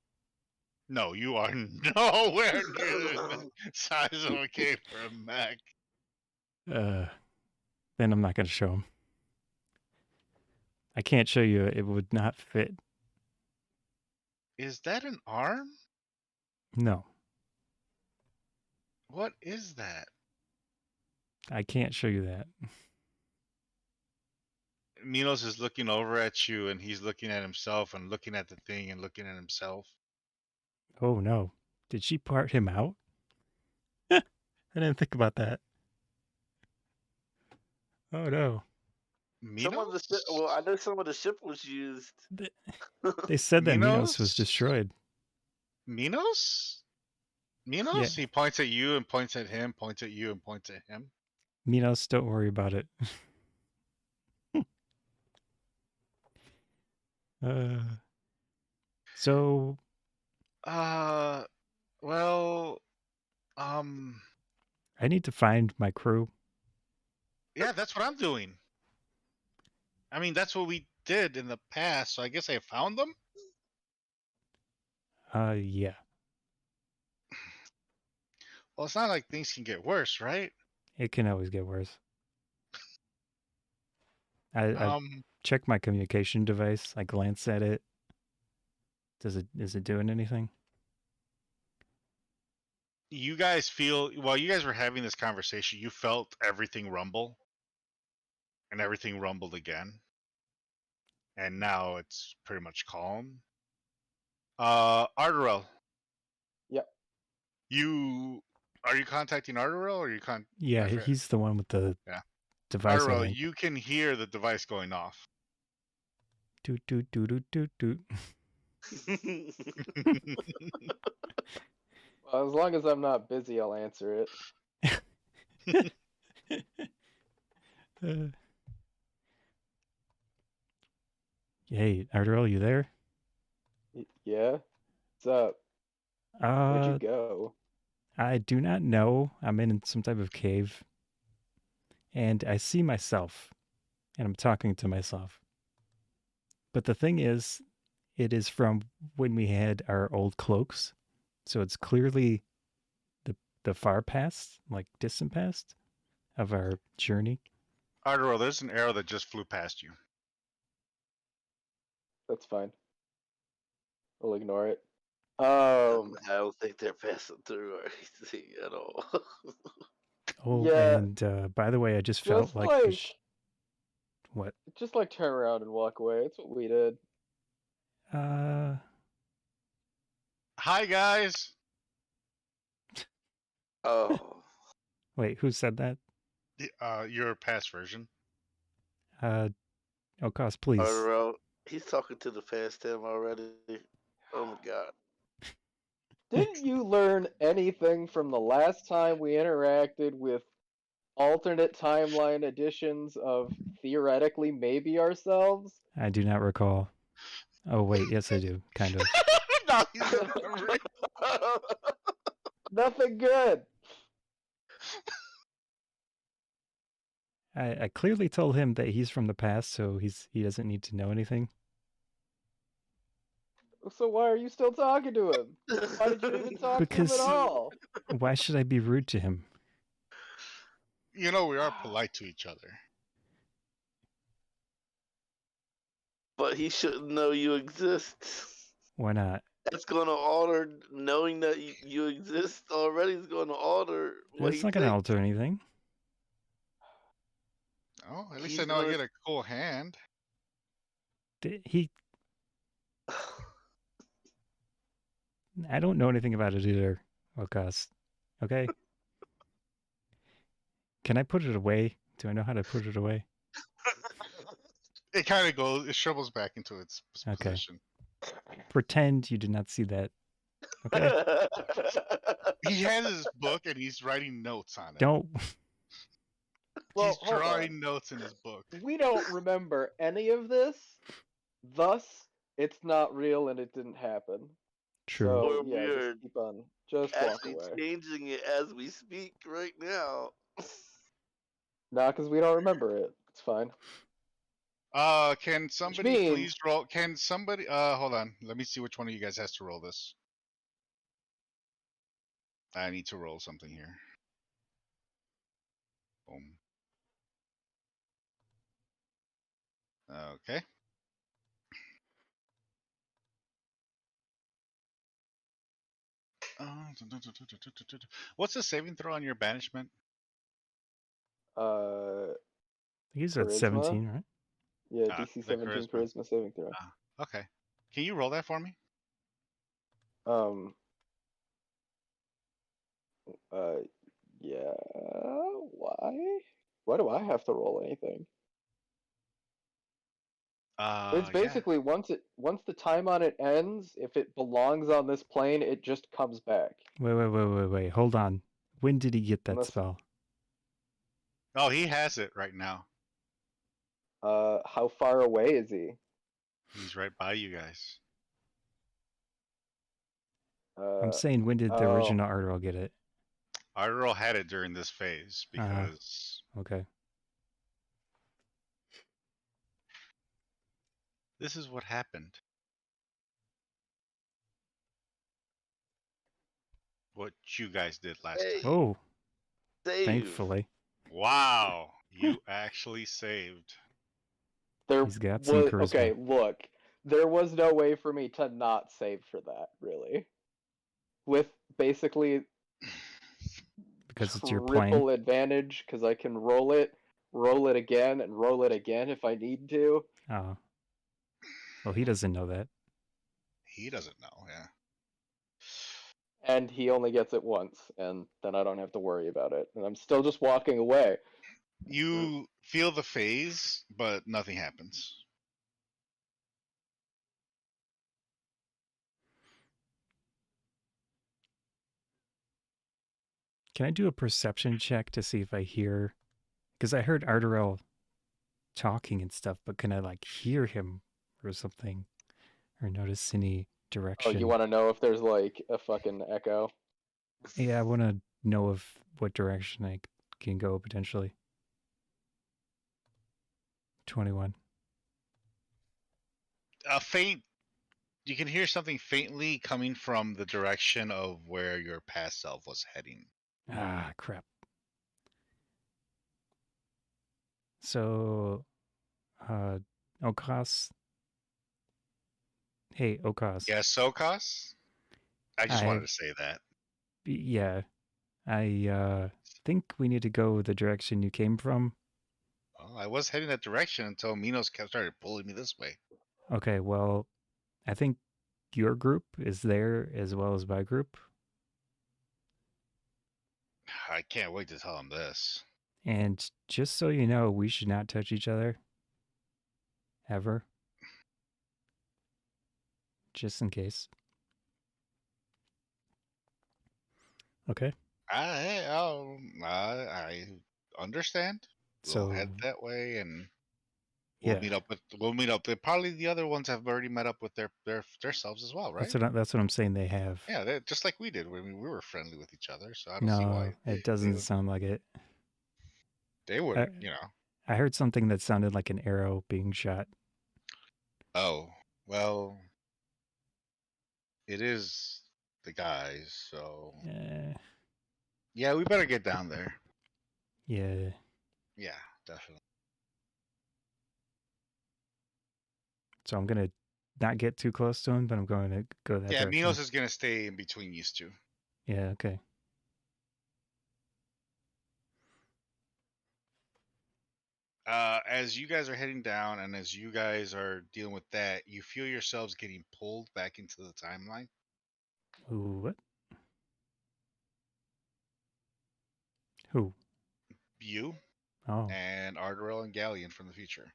No, you are nowhere near the size of a cave for a mech. Then I'm not going to show him. I can't show you. It would not fit. Is that an arm? No, What is that? I can't show you that. Minos is looking over at you and he's looking at himself and looking at the thing and looking at himself. Oh no. Did she part him out? I didn't think about that. Oh no. Some of the Minos? well, I know some of the ship was used. They said that Minos was Minos? destroyed. Minos? Minos? Yeah. He points at you and points at him, points at you and points at him. Minos, don't worry about it. uh, so Well, I need to find my crew. yeah, that's what I'm doing. I mean, that's what we did in the past, so I guess I found them? Yeah. Well, it's not like things can get worse, right? It can always get worse. I Um, check my communication device. I glance at it. Is it doing anything? you guys feel, while you guys were having this conversation, you felt everything rumble, and everything rumbled again. And now it's pretty much calm. Ardorel, Yep. are you contacting Ardorel or Yeah, he's the one with the Yeah. device. I Ardorel, think. you can hear the device going off. Doot doot doot doot doot doot. Well, as long as I'm not busy, I'll answer it. Hey, Ardorel, you there? Yeah. What's up? Where'd you go? I do not know. I'm in some type of cave. And I see myself. And I'm talking to myself. But the thing is, it is from when we had our old cloaks. So it's clearly the far past, like distant past of our journey. Ardorel, there's an arrow that just flew past you. That's fine. We'll ignore it. I don't think they're passing through or anything at all. Oh, Yeah, and by the way, I just felt just like, what? just like turn around and walk away. That's what we did. Uh, Hi, guys. Oh, wait, who said that? Your past version. O'Koss, please. Ardorel, he's talking to the past him already. Oh my god. Didn't you learn anything from the last time we interacted with alternate timeline editions of theoretically maybe ourselves? I do not recall. Oh wait, yes I do, kind of. Now he's remembering. Nothing good. I clearly told him that he's from the past, so he doesn't need to know anything. So why are you still talking to him? Why did you even talk to him at Because- all? Why should I be rude to him? You know, we are polite to each other. But he shouldn't know you exist. Why not? That's going to alter knowing that you exist already. Is going to alter what That's he not going to thinks. alter anything. Oh, at least He's I know I gonna- get a cool hand. He. I don't know anything about it either, O'Koss. Okay? Can I put it away? Do I know how to put it away? It kind of goes, it shrivels back into its Okay. position. Pretend you did not see that. Okay? He has his book and he's writing notes on it. Don't. Well, He's hold drawing on. notes in his book. We don't remember any of this, thus it's not real and it didn't happen. True. So Or yeah, we're just keep on. Just walk actually away. changing it as we speak right now. Nah, because we don't remember it. It's fine. Can somebody means- please roll? Can somebody? Hold on. Let me see which one of you guys has to roll this. I need to roll something here. Boom. Okay. What's the saving throw on your banishment? He's at Charisma? 17, right? Yeah, Ah, DC the 17 charisma. charisma saving throw. Okay. Can you roll that for me? Yeah. Why? Why do I have to roll anything? It's Yeah. basically once the time on it ends, if it belongs on this plane, it just comes back. Wait. Hold on. When did he get that Unless- spell? Oh, he has it right now. How far away is he? He's right by you guys. I'm saying, when did the oh. original Ardorel get it? Ardorel had it during this phase because Okay. this is what happened. What you guys did last Hey. time. Oh, Save. thankfully. Wow, you actually saved. There He's got some was charisma. okay. Look, there was no way for me to not save for that. Really, with basically Because it's your triple plane. advantage, because I can roll it again, and roll it again if I need to. Oh. Well, he doesn't know that. He doesn't know, yeah. And he only gets it once, and then I don't have to worry about it. And I'm still just walking away. You feel the phase, but nothing happens. Can I do a perception check to see if I hear? Because I heard Ardorel talking and stuff, but can I like hear him or something, or notice any Oh, direction? you want to know if there's like a fucking echo? Yeah, I want to know of what direction I can go potentially. 21. A faint. You can hear something faintly coming from the direction of where your past self was heading. Ah, crap. So, O'Koss. Hey, O'Koss. Yes, O'Koss? I just I- wanted to say that. Yeah, I think we need to go the direction you came from. Well, I was heading that direction until Minos started pulling me this way. Okay, well, I think your group is there as well as my group. I can't wait to tell him this. And just so you know, we should not touch each other. Ever. Just in case. Okay. I understand. We'll So head that way, and yeah, we'll meet up. Probably the other ones have already met up with their selves as well, right? that's what I'm saying. They have. Yeah, just like we did when we were friendly with each other. So I don't see why No, it doesn't sound like it. they I, wouldn't. I heard something that sounded like an arrow being shot. Oh, well, it is the guys. So yeah, we better get down there. Yeah. Yeah, definitely. So I'm gonna not get too close to him, but I'm going to go that Yeah, direction. Minos is gonna stay in between these two. Yeah. Okay. As you guys are heading down, and as you guys are dealing with that, you feel yourselves getting pulled back into the timeline. Ooh, what? Who? You Oh. and Ardorel and Ghaleon from the future.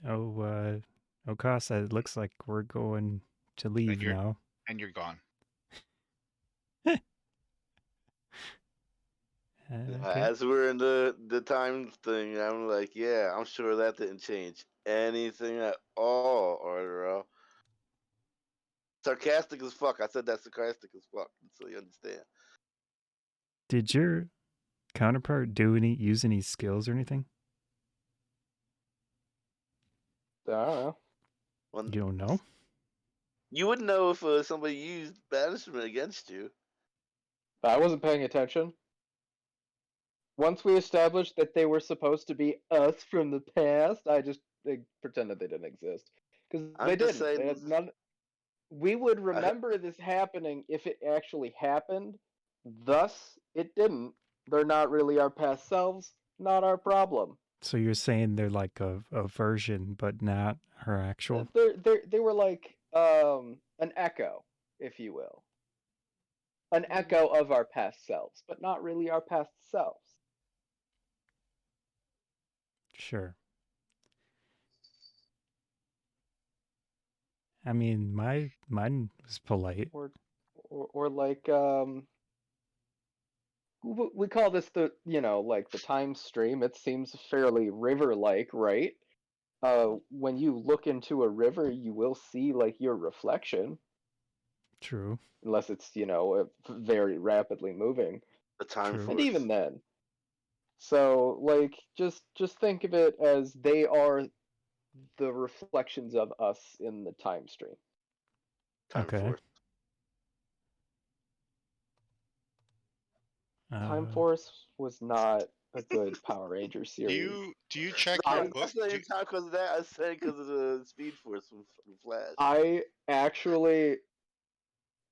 Oh. O'Koss, it looks like we're going to leave now. And you're gone. Okay. As we're in the time thing, I'm like, yeah, I'm sure that didn't change anything at all, Ardorel. Sarcastic as fuck. I said that sarcastic as fuck, so you understand. Did your counterpart use any skills or anything? I don't know. Well, You don't know? you would know if somebody used banishment against you. I wasn't paying attention. Once we established that they were supposed to be us from the past, they pretended they didn't exist because I'm they just didn't. They had saying. none. We would remember this happening if it actually happened. Thus, it didn't. They're not really our past selves. Not our problem. So you're saying they're like a version, but not her actual? They were like an echo, if you will, an echo of our past selves, but not really our past selves. Sure. I mean, mine was polite. Or like we call this like the time stream. It seems fairly river-like, right? When you look into a river, you will see like your reflection, True. unless it's very rapidly moving. The time True. force. And even then, so like just think of it as they are the reflections of us in the time stream. Time Okay. force. Time Force was not a good Power Ranger series. Do you check No, your I'm book? not saying time because of that. I said because of the Speed Force from Flash. I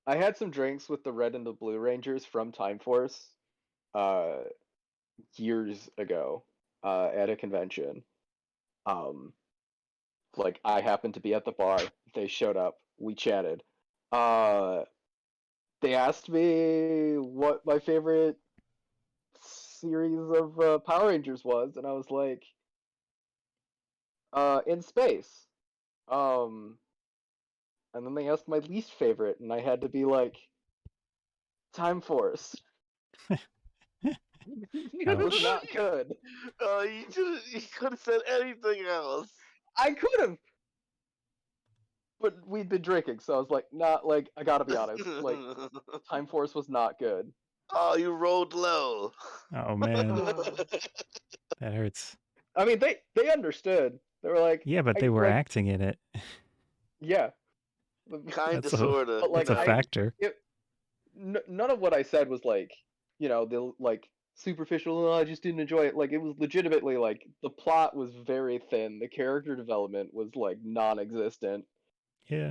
had some drinks with the Red and the Blue Rangers from Time Force years ago at a convention. Like I happened to be at the bar. They showed up. We chatted. They asked me what my favorite series of Power Rangers was, and I was like, in space. And then they asked my least favorite, and I had to be like, Time Force. It was not good. You could have said anything else. I could have, but we'd been drinking, so I was like, not like I gotta be honest. Like, Time Force was not good. Oh, you rolled low. Oh man, that hurts. I mean, they understood. They were like, Yeah, but they were like, acting in it. yeah, Kinda, That's a sorta. but like that's a factor. none of what I said was like, the like superficial. Oh, I just didn't enjoy it. Like it was legitimately like the plot was very thin. The character development was like non-existent. Yeah.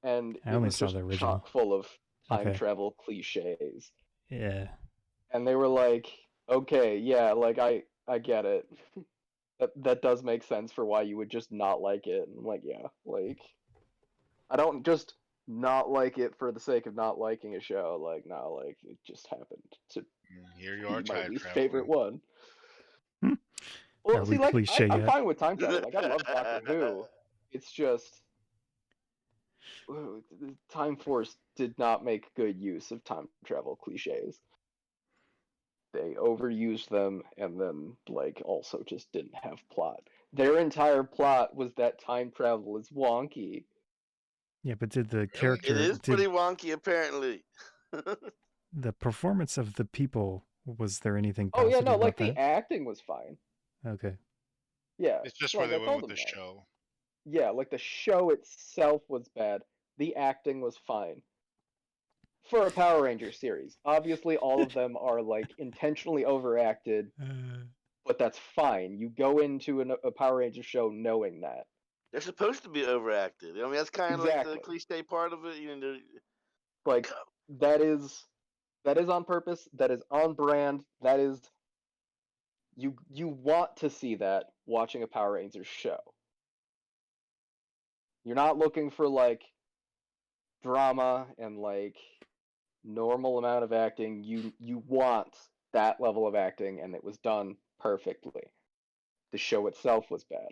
And I it only was saw just the original. chock full of time Okay. travel cliches. Yeah. And they were like, okay, yeah, like I get it. That does make sense for why you would just not like it. And I'm like, yeah, like I don't just not like it for the sake of not liking a show. Like, no, like it just happened to Here you be are, my time least traveling. favorite one. Are Well, we see, like cliche I'm yet? fine with time travel. Like I love Doctor Who. It's just Time Force did not make good use of time travel cliches. they overused them and then like also just didn't have plot. Their entire plot was that time travel is wonky. Yeah, but did the Really? character It is did pretty wonky, apparently. the performance of the people, was there anything Oh yeah, positive no, about like the that? acting was fine. Okay. Yeah, It's just where like they I went told with them the that. show. Yeah, like the show itself was bad. The acting was fine. For a Power Ranger series. Obviously all of them are like intentionally overacted, but that's fine. You go into a Power Ranger show knowing that. They're supposed to be overacted. I mean, that's kind of like the Exactly. cliche part of it. You know, Like that is on purpose, that is on brand, that is you want to see that watching a Power Rangers show. You're not looking for like drama and like normal amount of acting. You want that level of acting, and it was done perfectly. The show itself was bad.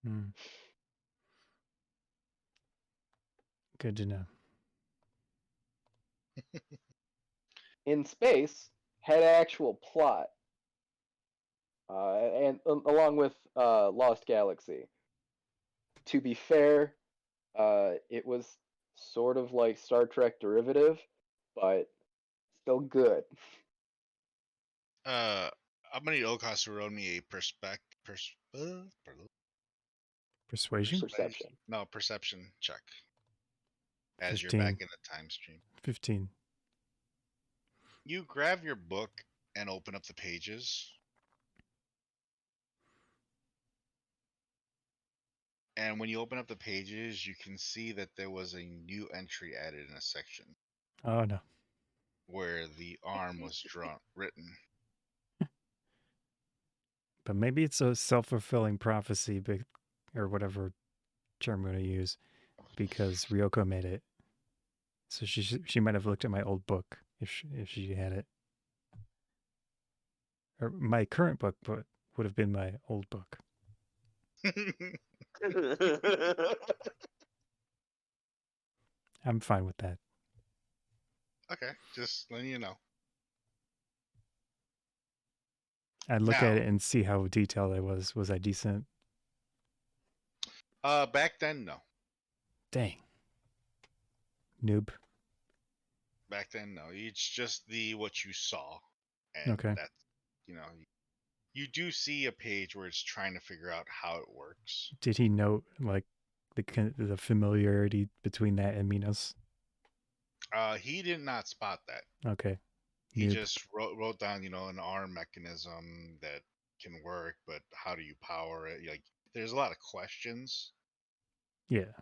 Hmm. Good to know. In Space had actual plot, and along with Lost Galaxy. To be fair, it was sort of like Star Trek derivative, but still good. I'm gonna need O'Koss to roll me a Persuasion? Perception. perception check as you're 15. back in the time stream. 15. You grab your book and open up the pages. And when you open up the pages, you can see that there was a new entry added in a section Oh no. where the arm was written. But maybe it's a self-fulfilling prophecy, or whatever term I'm going to use, because Ryoko made it. So she might have looked at my old book if she had it. Or my current book, but would have been my old book. I'm fine with that. Okay, just letting you know. I'd look at Now- it and see how detailed I was. Was I decent? Back then, no. Dang. Noob. Back then, no. It's just what you saw, and Okay. that's you do see a page where it's trying to figure out how it works. Did he note like the familiarity between that and Minos? He did not spot that. Okay. He Noob. just wrote down, an arm mechanism that can work, but how do you power it? Like, there's a lot of questions Yeah.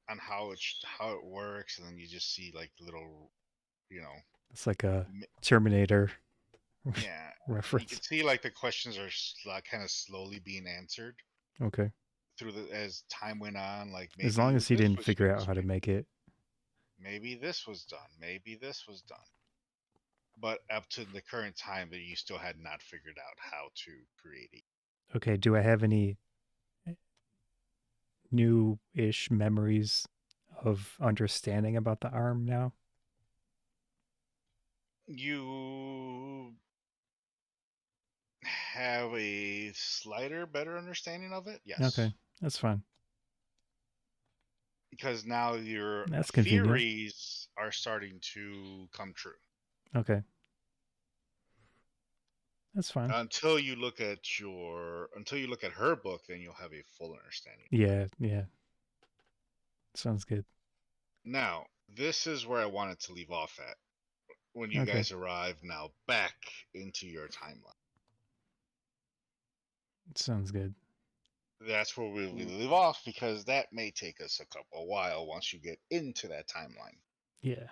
on how it works, and then you just see like little, It's like a mi- Terminator yeah. You reference. can see like the questions are kind of slowly being answered Okay. as time went on. Like, maybe As long as he this didn't was figure out used, how to make it. maybe this was done, maybe this was done. But up to the current time, that you still had not figured out how to create it. Okay, do I have any new-ish memories of understanding about the arm now? You have a slighter, better understanding of it, yes. Okay, that's fine. Because now your That's convenient. theories are starting to come true. Okay. That's fine. Until you look at her book, then you'll have a full understanding. Yeah. Sounds good. Now, this is where I wanted to leave off at. When you Okay. guys arrive now back into your timeline. Sounds good. That's where we'll leave off, because that may take us a while once you get into that timeline. Yeah.